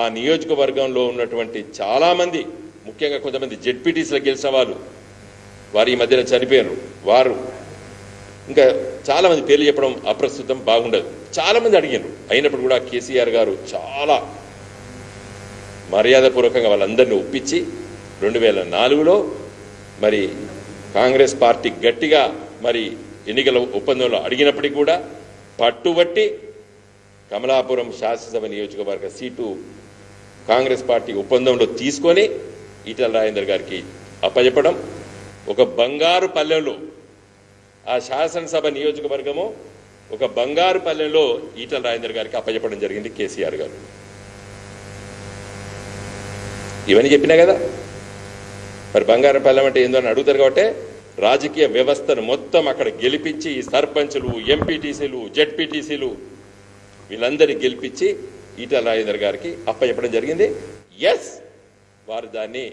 ఆ నియోజకవర్గంలో ఉన్నటువంటి చాలామంది, ముఖ్యంగా కొంతమంది జెడ్పీటీసీలో గెలిచిన వాళ్ళు, వారు ఈ మధ్యన చనిపోయారు, వారు ఇంకా చాలామంది పేర్లు చెప్పడం అప్రస్తుతం, బాగుండదు. చాలామంది అడిగారు. అయినప్పుడు కూడా కేసీఆర్ గారు చాలా మర్యాదపూర్వకంగా వాళ్ళందరినీ ఒప్పించి 2004లో మరి కాంగ్రెస్ పార్టీ గట్టిగా మరి ఎన్నికల ఒప్పందంలో అడిగినప్పటికీ కూడా పట్టుబట్టి కమలాపురం శాసనసభ నియోజకవర్గ సీటు కాంగ్రెస్ పార్టీ ఒప్పందంలో తీసుకొని ఈటల రాజేందర్ గారికి అప్పచెప్పడం, ఒక బంగారు పల్లెంలో ఆ శాసనసభ నియోజకవర్గము ఒక బంగారు పల్లెంలో ఈటల రాజేందర్ గారికి అప్పచెప్పడం జరిగింది కేసీఆర్ గారు. ఇవన్నీ చెప్పినా కదా. మరి బంగారు పల్లెం అంటే ఏందో అని అడుగుతారు కాబట్టి రాజకీయ వ్యవస్థను మొత్తం అక్కడ గెలిపించి సర్పంచులు, ఎంపీటీసీలు, జెడ్పీటీసీలు వీళ్ళందరినీ గెలిపించి ఈటల రాజేందర్ గారికి అప్పచెప్పడం జరిగింది. ఎస్, వారు దాన్ని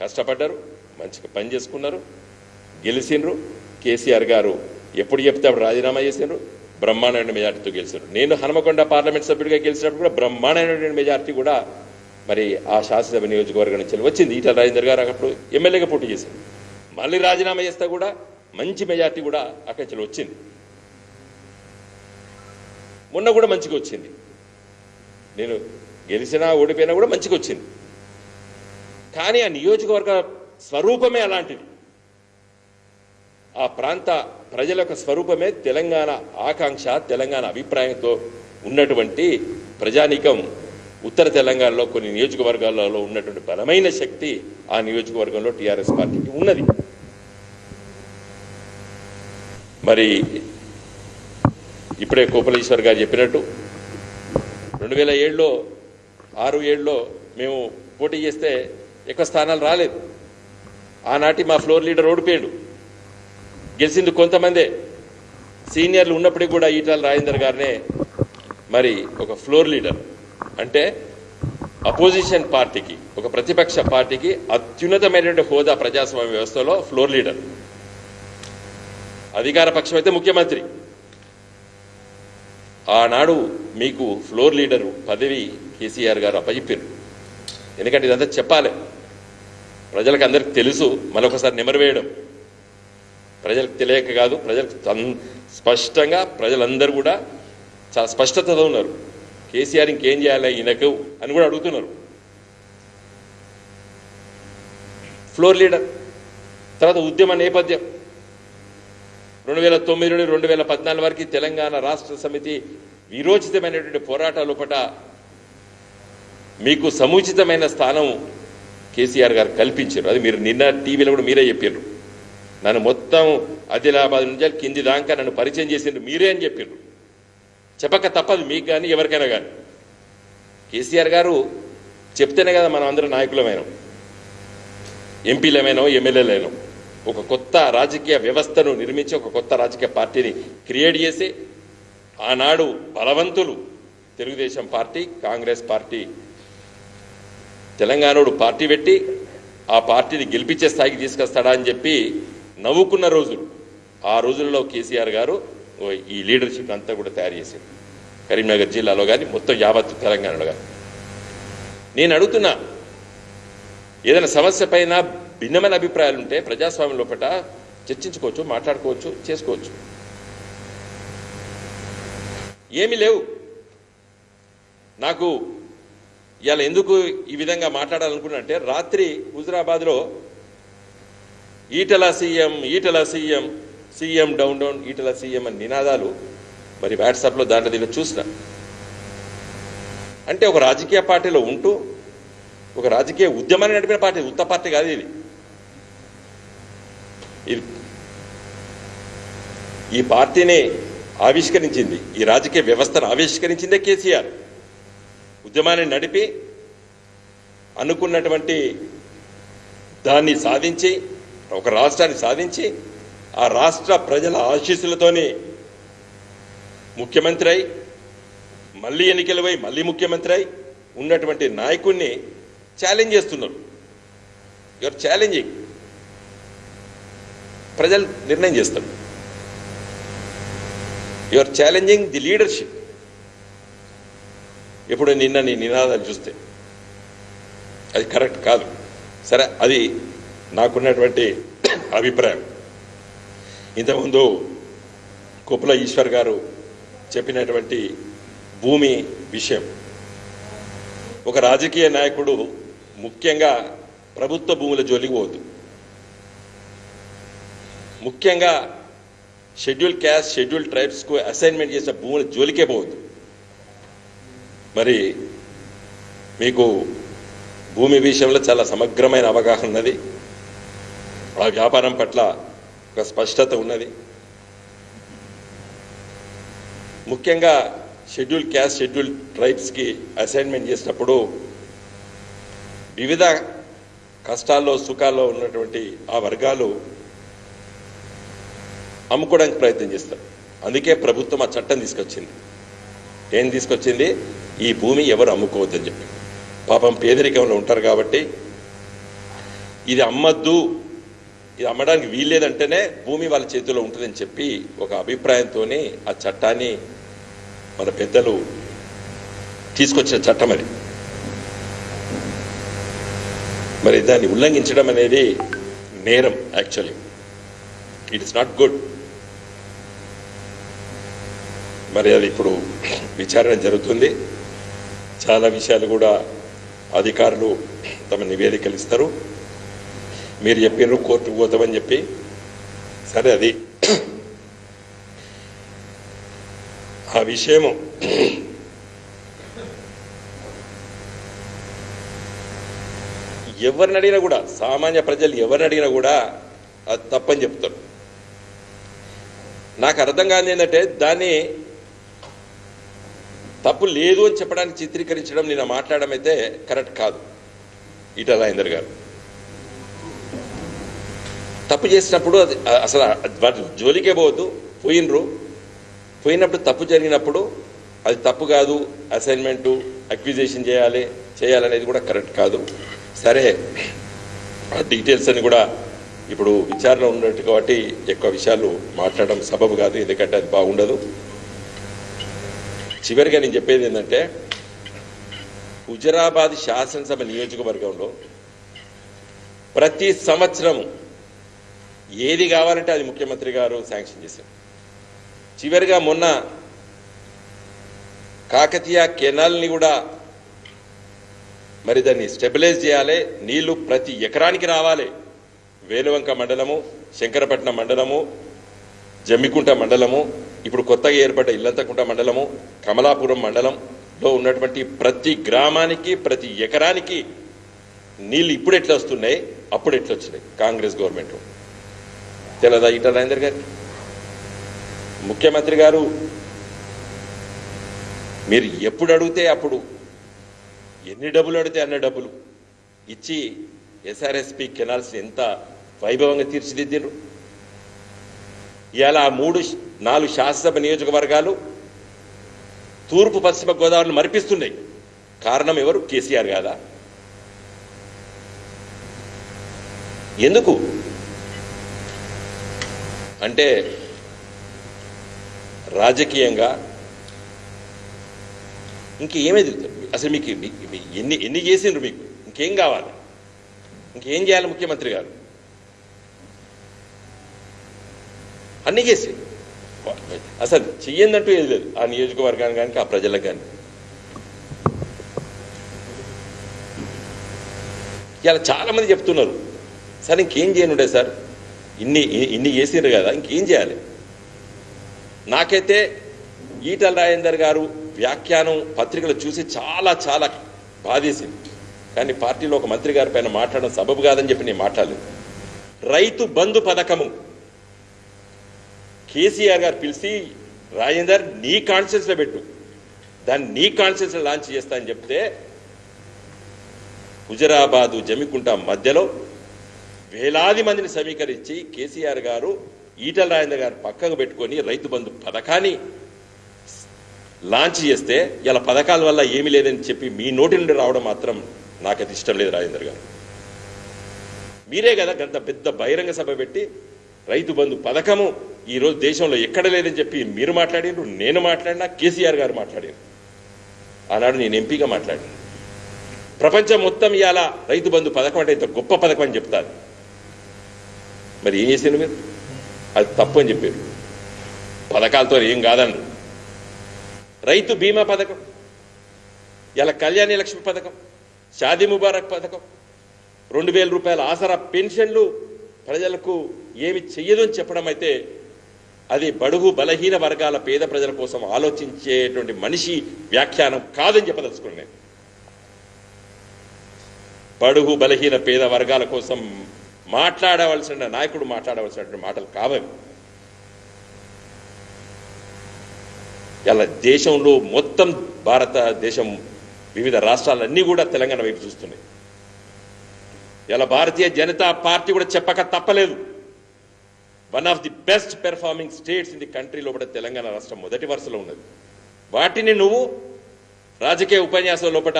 కష్టపడ్డారు, మంచిగా పని చేసుకున్నారు, గెలిచిండ్రు. కేసీఆర్ గారు ఎప్పుడు చెప్తే అప్పుడు రాజీనామా చేసిండ్రు, బ్రహ్మాండమైన మెజార్టీతో గెలిచారు. నేను హనుమకొండ పార్లమెంట్ సభ్యుడిగా గెలిచినప్పుడు కూడా బ్రహ్మాండమైన మెజార్టీ కూడా మరి ఆ శాసనసభ నియోజకవర్గం నుంచి వచ్చింది. ఈటల రాజేందర్ గారు అప్పుడు ఎమ్మెల్యేగా పోటీ చేశారు. మళ్ళీ రాజీనామా చేస్తే కూడా మంచి మెజార్టీ కూడా అక్కడి నుంచి వచ్చింది. మొన్న కూడా మంచిగా వచ్చింది. నేను గెలిచినా ఓడిపోయినా కూడా మంచిగా వచ్చింది. కానీ ఆ నియోజకవర్గ స్వరూపమే అలాంటిది. ఆ ప్రాంత ప్రజల యొక్క స్వరూపమే తెలంగాణ ఆకాంక్ష, తెలంగాణ అభిప్రాయంతో ఉన్నటువంటి ప్రజానీకం. ఉత్తర తెలంగాణలో కొన్ని నియోజకవర్గాలలో ఉన్నటువంటి బలమైన శక్తి ఆ నియోజకవర్గంలో టీఆర్ఎస్ పార్టీకి ఉన్నది. మరి ఇప్పుడే కోపలేశ్వర్ గారు చెప్పినట్టు 2007లో 6-7లో మేము పోటీ చేస్తే ఎక్కువ స్థానాలు రాలేదు. ఆనాటి మా ఫ్లోర్ లీడర్ ఓడిపోయాడు. గెలిచింది కొంతమందే. సీనియర్లు ఉన్నప్పటికీ కూడా ఈటల రాజేందర్ గారినే మరి ఒక ఫ్లోర్ లీడర్ అంటే అపోజిషన్ పార్టీకి, ఒక ప్రతిపక్ష పార్టీకి అత్యున్నతమైనటువంటి హోదా ప్రజాస్వామ్య వ్యవస్థలో ఫ్లోర్ లీడర్. అధికార పక్షం అయితే ముఖ్యమంత్రి. ఆనాడు మీకు ఫ్లోర్ లీడరు పదవి కేసీఆర్ గారు అప్పచెప్పారు. ఎందుకంటే ఇదంతా చెప్పాలి, ప్రజలకు అందరికి తెలుసు. మరొకసారి నెమరువేయడం ప్రజలకు తెలియక కాదు, ప్రజలకు స్పష్టంగా ప్రజలందరూ కూడా చాలా స్పష్టతతో ఉన్నారు. కేసీఆర్ ఇంకేం చేయాలి ఈయనకు అని కూడా అడుగుతున్నారు. ఫ్లోర్ లీడర్ తర్వాత ఉద్యమ నేపథ్యం 2009 నుండి 2014 వరకు తెలంగాణ రాష్ట్ర సమితి వీరోచితమైనటువంటి పోరాటాల లోపల మీకు సముచితమైన స్థానం కేసీఆర్ గారు కల్పించారు. అది మీరు నిన్న టీవీలో కూడా మీరే చెప్పారు. నన్ను మొత్తం ఆదిలాబాద్ నుంచి కింది దాకా నన్ను పరిచయం చేసిండ్రు మీరే అని చెప్పారు. చెప్పక తప్పదు మీకు కానీ ఎవరికైనా కానీ. కేసీఆర్ గారు చెప్తేనే కదా మనం అందరం నాయకులమైనాం, ఎంపీలమైనాం, ఎమ్మెల్యేలైనాం. ఒక కొత్త రాజకీయ వ్యవస్థను నిర్మించి ఒక కొత్త రాజకీయ పార్టీని క్రియేట్ చేసి ఆనాడు బలవంతులు తెలుగుదేశం పార్టీ, కాంగ్రెస్ పార్టీ తెలంగాణోడు పార్టీ పెట్టి ఆ పార్టీని గెలిపించే స్థాయికి తీసుకొస్తాడా అని చెప్పి నవ్వుకున్న రోజులు. ఆ రోజుల్లో కేసీఆర్ గారు ఈ లీడర్షిప్ అంతా కూడా తయారు చేసింది కరీంనగర్ జిల్లాలో కానీ మొత్తం యావత్ తెలంగాణలో కానీ. నేను అడుగుతున్నా, ఏదైనా సమస్య పైన భిన్నమైన అభిప్రాయాలు ఉంటే ప్రజాస్వామ్యం లోపల చర్చించుకోవచ్చు, మాట్లాడుకోవచ్చు, చేసుకోవచ్చు. ఏమీ లేవు. నాకు ఇవాళ ఎందుకు ఈ విధంగా మాట్లాడాలనుకున్నా అంటే, రాత్రి హుజురాబాద్లో Etela CM, Etela CM, CM down down, Etela CM అని నినాదాలు మరి వాట్సాప్లో దాంట్లో దీన్ని చూసిన. అంటే ఒక రాజకీయ పార్టీలో ఉంటూ ఒక రాజకీయ ఉద్యమాన్ని నడిపిన పార్టీ, ఉత్త పార్టీ కాదు ఇది. ఈ పార్టీని ఆవిష్కరించింది, ఈ రాజకీయ వ్యవస్థను ఆవిష్కరించిందే కేసీఆర్. ఉద్యమాన్ని నడిపి అనుకున్నటువంటి దాన్ని సాధించి ఒక రాష్ట్రాన్ని సాధించి ఆ రాష్ట్ర ప్రజల ఆశీస్సులతోని ముఖ్యమంత్రి అయి మళ్ళీ ఎన్నికలు పోయి మళ్ళీ ముఖ్యమంత్రి అయి ఉన్నటువంటి నాయకుడిని ఛాలెంజ్ చేస్తున్నారు. Your challenging. ప్రజలు నిర్ణయం చేస్తారు. Your challenging the leadership. ఎప్పుడు నిన్న నీ నినాదాలు చూస్తే అది కరెక్ట్ కాదు. సరే, అది నాకున్నటువంటి అభిప్రాయం. ఇంతకుముందు కుప్పల ఈశ్వర్ గారు చెప్పినటువంటి భూమి విషయం, ఒక రాజకీయ నాయకుడు ముఖ్యంగా ప్రభుత్వ భూముల జోలికి పోవద్దు. ముఖ్యంగా షెడ్యూల్ క్యాస్ట్, షెడ్యూల్ ట్రైబ్స్కు అసైన్మెంట్ చేసిన భూముల జోలికే పోవద్దు. మరి మీకు భూమి విషయంలో చాలా సమగ్రమైన అవగాహన ఉన్నది. ఆ వ్యాపారం పట్ల ఒక స్పష్టత ఉన్నది. ముఖ్యంగా షెడ్యూల్ క్యాస్ట్, షెడ్యూల్ ట్రైబ్స్కి అసైన్మెంట్ చేసినప్పుడు వివిధ కష్టాల్లో సుఖాల్లో ఉన్నటువంటి ఆ వర్గాలు అమ్ముకోవడానికి ప్రయత్నం చేస్తారు. అందుకే ప్రభుత్వం ఆ చట్టం తీసుకొచ్చింది. ఏం తీసుకొచ్చింది? ఈ భూమి ఎవరు అమ్ముకోవద్దని చెప్పి. పాపం పేదరికంలో ఉంటారు కాబట్టి ఇది అమ్మద్దు, ఇది అమ్మడానికి వీల్లేదంటేనే భూమి వాళ్ళ చేతిలో ఉంటుందని చెప్పి ఒక అభిప్రాయంతో ఆ చట్టాన్ని మన పెద్దలు తీసుకొచ్చిన చట్టం అది. మరి దాన్ని ఉల్లంఘించడం అనేది నేరం. Actually it is not good. మరి అది ఇప్పుడు విచారణ జరుగుతుంది. చాలా విషయాలు కూడా అధికారులు తమ నివేదికలు ఇస్తారు. మీరు చెప్పారు కోర్టుకు పోతామని చెప్పి. సరే, అది ఆ విషయము ఎవరిని అడిగినా కూడా, సామాన్య ప్రజలు ఎవరిని అడిగినా కూడా అది తప్పని చెప్తారు. నాకు అర్థం కాదు ఏంటంటే, దాన్ని తప్పు లేదు అని చెప్పడానికి చిత్రీకరించడం, నేను మాట్లాడడం అయితే కరెక్ట్ కాదు. ఈటల రాజేందర్ గారు తప్పు చేసినప్పుడు అది అసలు జోలికే పోవద్దు. పోయినప్పుడు తప్పు జరిగినప్పుడు అది తప్పు కాదు, అసైన్మెంటు అక్విజిషన్ చేయాలనేది కూడా కరెక్ట్ కాదు. సరే, ఆ డీటెయిల్స్ అని కూడా ఇప్పుడు విచారణ ఉన్నట్టు కాబట్టి ఎక్కువ విషయాలు మాట్లాడడం సబబు కాదు, ఎందుకంటే అది బాగుండదు. చివరిగా నేను చెప్పేది ఏంటంటే, హుజరాబాద్ శాసనసభ నియోజకవర్గంలో ప్రతి సంవత్సరం ఏది కావాలంటే అది ముఖ్యమంత్రి గారు శాంక్షన్ చేశారు. చివరిగా మొన్న కాకతీయ కెనాల్ని కూడా మరి దాన్ని స్టెబిలైజ్ చేయాలి, నీళ్లు ప్రతి ఎకరానికి రావాలి. వేలువంక మండలము, శంకరపట్నం మండలము, జమ్మికుంట మండలము, ఇప్పుడు కొత్తగా ఏర్పడ్డ ఇల్లంతకుంట మండలము, కమలాపురం మండలంలో ఉన్నటువంటి ప్రతి గ్రామానికి ప్రతి ఎకరానికి నీళ్ళు ఇప్పుడు ఎట్లా వస్తున్నాయి, అప్పుడు ఎట్లా వచ్చినాయి కాంగ్రెస్ గవర్నమెంట్. తెలదా ఈటల రాజేందర్ గారికి? ముఖ్యమంత్రి గారు మీరు ఎప్పుడు అడిగితే అప్పుడు ఎన్ని డబ్బులు అడిగితే అన్న డబ్బులు ఇచ్చి ఎస్ఆర్ఎస్పి కెనాల్స్ ఎంత వైభవంగా తీర్చిదిద్దిరు. ఇవాళ 3-4 శాసనసభ నియోజకవర్గాలు తూర్పు పశ్చిమ గోదావరిని మరిపిస్తున్నాయి. కారణం ఎవరు? కేసీఆర్ కాదా? ఎందుకు అంటే రాజకీయంగా ఇంకేమేది అసలు మీకు ఎన్ని చేసిండ్రు? మీకు ఇంకేం కావాలి? ఇంకేం చేయాలి ముఖ్యమంత్రి గారు? అన్నీ చేసి అసలు చెయ్యందంటూ ఏది లేదు ఆ నియోజకవర్గానికి కానీ ఆ ప్రజలకు కానీ. ఇలా చాలామంది చెప్తున్నారు, సార్ ఇంకేం చేయనుండే సార్, ఇన్ని చేసినారు కదా, ఇంకేం చేయాలి? నాకైతే ఈటల రాజేందర్ గారు వ్యాఖ్యానం పత్రికలు చూసి చాలా చాలా బాధేసింది. కానీ పార్టీలో ఒక మంత్రి గారి పైన మాట్లాడడం సబబు కాదని చెప్పి నేను మాట్లాడలేదు. రైతు బంధు పథకము కేసీఆర్ గారు పిలిచి, రాజేందర్ నీ కాన్స్టిట్యూన్సీలో పెట్టు, దాన్ని నీ కాన్స్టిట్యూన్సీలో లాంచ్ చేస్తా అని చెప్తే హుజరాబాదు జమికుంట మధ్యలో వేలాది మందిని సమీకరించి కేసీఆర్ గారు ఈటల రాజేందర్ గారు పక్కకు పెట్టుకొని రైతు బంధు పథకాన్ని లాంచ్ చేస్తే ఇలా పథకాల వల్ల ఏమీ లేదని చెప్పి మీ నోటి నుండి రావడం మాత్రం నాకది ఇష్టం లేదు. రాజేందర్ గారు మీరే కదా గంత పెద్ద బహిరంగ సభ పెట్టి రైతు బంధు పథకము ఈరోజు దేశంలో ఎక్కడ లేదని చెప్పి మీరు మాట్లాడారు, నేను మాట్లాడినా, కేసీఆర్ గారు మాట్లాడారు. ఆనాడు నేను ఎంపీగా మాట్లాడాను. ప్రపంచం మొత్తం ఇవాళ రైతు బంధు పథకం అంటే ఇంత గొప్ప పథకం అని చెప్తారు. మరి ఏం చేశారు మీరు? అది తప్పు అని చెప్పారు. పథకాలతో ఏం కాదన్నారు. రైతు బీమా పథకం, ఇలా కళ్యాణి లక్ష్మి పథకం, షాదీ ముబారక్ పథకం, 2000 రూపాయల ఆసరా పెన్షన్లు ప్రజలకు ఏమి చెయ్యదు అని చెప్పడం అయితే అది బడుగు బలహీన వర్గాల పేద ప్రజల కోసం ఆలోచించేటువంటి మనిషి వ్యాఖ్యానం కాదని చెప్పదలుచుకున్నాను నేను. బడుగు బలహీన పేద వర్గాల కోసం మాట్లాడవలసిన నాయకుడు మాట్లాడవలసినటువంటి మాటలు కావవి. ఇలా దేశంలో మొత్తం భారతదేశం వివిధ రాష్ట్రాలన్నీ కూడా తెలంగాణ వైపు చూస్తున్నాయి. ఇలా భారతీయ జనతా పార్టీ కూడా చెప్పక తప్పలేదు. One of the best performing states in the కంట్రీలో కూడా తెలంగాణ రాష్ట్రం మొదటి వరుసలో ఉన్నది. వాటిని నువ్వు రాజకీయ ఉపన్యాసం లోపల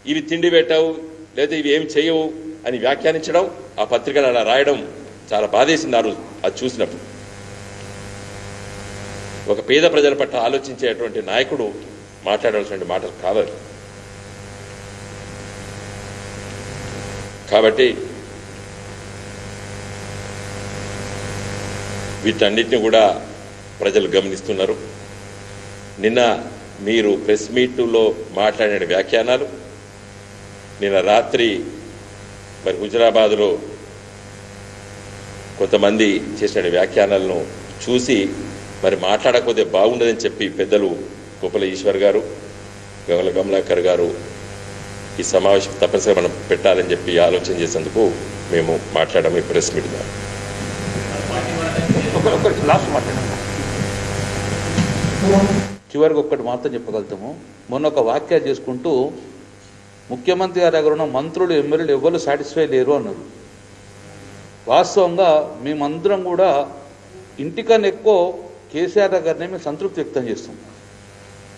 ఇవి తిండి పెట్టావు లేదా ఇవి ఏమి చేయవు అని వ్యాఖ్యానించడం, ఆ పత్రికలు అలా రాయడం చాలా బాధేసింది అది చూసినప్పుడు. ఒక పేద ప్రజల పట్ల ఆలోచించేటువంటి నాయకుడు మాట్లాడాల్సిన మాటలు కావాలి. కాబట్టి వీటన్నిటిని కూడా ప్రజలు గమనిస్తున్నారు. నిన్న మీరు ప్రెస్ మీట్లో మాట్లాడిన వ్యాఖ్యానాలు, నిన్న రాత్రి మరి హుజరాబాద్లో కొంతమంది చేసిన వ్యాఖ్యానాలను చూసి మరి మాట్లాడకపోతే బాగుండదని చెప్పి పెద్దలు గోపాల ఈశ్వర్ గారు, గంగుల కమలాకర్ గారు ఈ సమావేశం తప్పనిసరిగా మనం పెట్టాలని చెప్పి ఆలోచన చేసేందుకు మేము మాట్లాడాము ఈ ప్రెస్ మీట్ ద్వారా.
చివరికి ఒక్కటి మాత్రం చెప్పగలుగుతాము. మొన్న ఒక వాక్యాలు చేసుకుంటూ ముఖ్యమంత్రి గారి దగ్గర ఉన్న మంత్రులు ఎమ్మెల్యేలు ఎవరు సాటిస్ఫై లేరు అన్నారు. వాస్తవంగా మేమందరం కూడా ఇంటికన్నా ఎక్కువ కేసీఆర్ గారిని మేము సంతృప్తి వ్యక్తం చేస్తాం.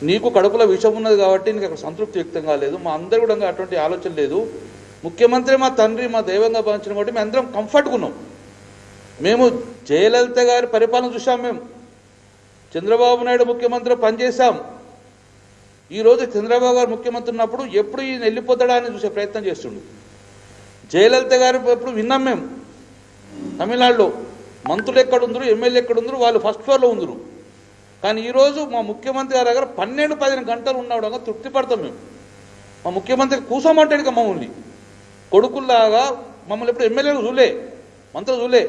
నీకు కడుపులో విషం ఉన్నది కాబట్టి నీకు అక్కడ సంతృప్తి వ్యక్తం కాలేదు. మా అందరూ కూడా అటువంటి ఆలోచన లేదు. ముఖ్యమంత్రి మా తండ్రి, మా దైవంగా భావించిన కాబట్టి మేము అందరం కంఫర్ట్గా ఉన్నాం. మేము జయలలిత గారి పరిపాలన చూసాం, మేము చంద్రబాబు నాయుడు ముఖ్యమంత్రి పనిచేశాం. ఈరోజు చంద్రబాబు గారు ముఖ్యమంత్రి ఉన్నప్పుడు ఎప్పుడు ఈయన వెళ్ళిపోతాడా అని చూసే ప్రయత్నం చేస్తుండు. జయలలిత గారు ఎప్పుడు విన్నాం మేము. తమిళనాడులో మంత్రులు ఎక్కడుందరు, ఎమ్మెల్యే ఎక్కడుందరు, వాళ్ళు ఫస్ట్ ఫ్లోర్లో ఉందరు. కానీ ఈరోజు మా ముఖ్యమంత్రి గారి దగ్గర 12-15 గంటలు ఉన్నాడు తృప్తి పడతాం మేము. మా ముఖ్యమంత్రి కూసోమంటాడు ఇక మమ్మల్ని కొడుకుల్లాగా. మమ్మల్ని ఎప్పుడు ఎమ్మెల్యేలు చూలే, మంత్రులు చూలే.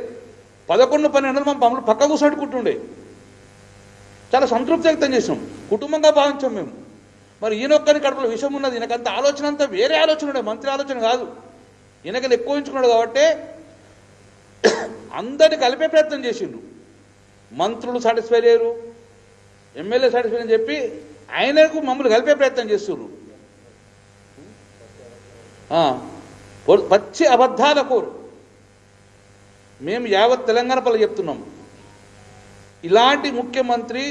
11-12 మమ్మల్ని పక్క కూర్చోట్టుకుంటుండే. చాలా సంతృప్తి వ్యక్తం చేసాం, కుటుంబంగా భావించాం మేము. మరి ఈయనొక్కని కడుపులో విషయం ఉన్నది. ఈయనకంత ఆలోచన అంతా వేరే ఆలోచన ఉండే, మంత్రి ఆలోచన కాదు. ఈయనకని ఎక్కువ ఎంచుకున్నాడు కాబట్టి అందరిని కలిపే ప్రయత్నం చేసిండు. మంత్రులు సాటిస్ఫై లేరు, ఎమ్మెల్యే సాటిస్ఫై అని చెప్పి ఆయనకు మమ్మల్ని కలిపే ప్రయత్నం చేస్తున్నారు. పచ్చి అబద్ధాల కోరు. మేము యావత్ తెలంగాణ ప్రజలు చెప్తున్నాం, ఇలాంటి ముఖ్యమంత్రి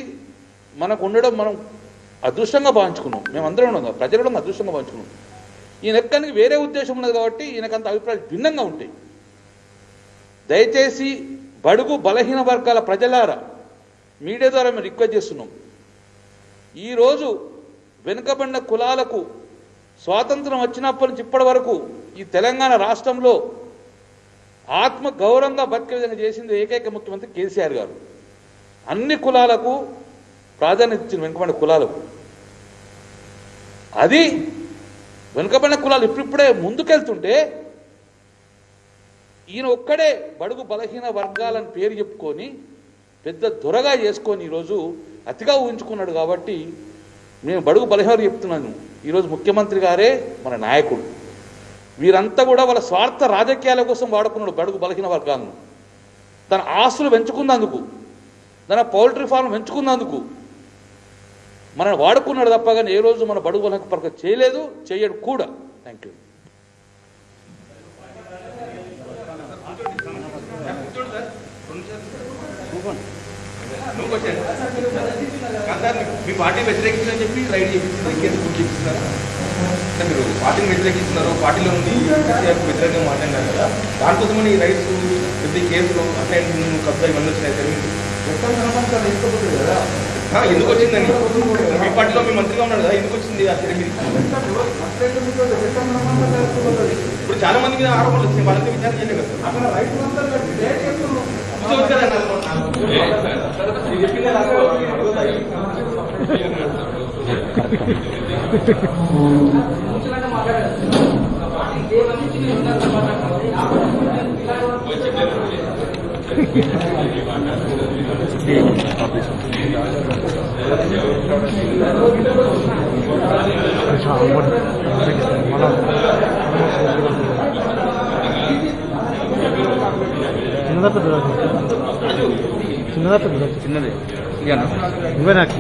మనకు ఉండడం మనం అదృష్టంగా భావించుకున్నాం. మేమందరం ఉన్నాం, ప్రజలు కూడా అదృష్టంగా భావించుకున్నాం. ఈయన ఎక్కడికి వేరే ఉద్దేశం ఉన్నది కాబట్టి ఈయనకంత అభిప్రాయాలు భిన్నంగా ఉంటాయి. దయచేసి బడుగు బలహీన వర్గాల ప్రజలారా, మీడియా ద్వారా మేము రిక్వెస్ట్ చేస్తున్నాం, ఈరోజు వెనుకబడిన కులాలకు స్వాతంత్రం వచ్చినప్పటి నుంచి ఇప్పటి వరకు ఈ తెలంగాణ రాష్ట్రంలో ఆత్మ గౌరవంగా బతికే విధంగా చేసింది ఏకైక ముఖ్యమంత్రి కేసీఆర్ గారు. అన్ని కులాలకు ప్రాధాన్యత ఇచ్చిన వెనుకబడిన కులాలకు. అది వెనుకబడిన కులాలు ఇప్పుడిప్పుడే ముందుకెళ్తుంటే ఈయన ఒక్కడే బడుగు బలహీన వర్గాలను పేరు చెప్పుకొని పెద్ద దొరగా చేసుకొని ఈరోజు అతిగా ఊహించుకున్నాడు. కాబట్టి మేము బడుగు బలహీన చెప్తున్నాను, ఈరోజు ముఖ్యమంత్రి గారే మన నాయకుడు. వీరంతా కూడా వాళ్ళ స్వార్థ రాజకీయాల కోసం వాడుకున్నాడు బడుగు బలహీన వర్గాలను. తన ఆస్తులు పెంచుకున్నందుకు, తన పౌల్ట్రీ ఫార్మ్ పెంచుకున్నందుకు మనల్ని వాడుకున్నాడు తప్ప కానీ ఏ రోజు మన బడుగు బలహీన వర్గం చేయలేదు, చేయడు కూడా. Thank you.
మీ పార్టీ వ్యతిరేకిందని చెప్పి రైడ్ చేపిస్తున్నారా? మీరు పార్టీని వ్యతిరేకిస్తున్నారు, పార్టీలో ఉంది వ్యతిరేకంగా మాట్లాడినారు కదా, దానికోసమని ఈ రైట్స్ పెద్ద కేసులు అసైన్మెంట్ కబ్జా ఇవన్నీ వచ్చినాయి సార్. ఎందుకు వచ్చిందని మీ పార్టీలో మీ మంత్రిగా ఉన్నాడు కదా, ఎందుకు వచ్చింది ఆ చర్య? ఇప్పుడు చాలా మంది మీద ఆరోపణలు వచ్చినాయి, వాళ్ళకి విచారణ చేయలేదు కదా
చిన్నదే నువ్వే నాకు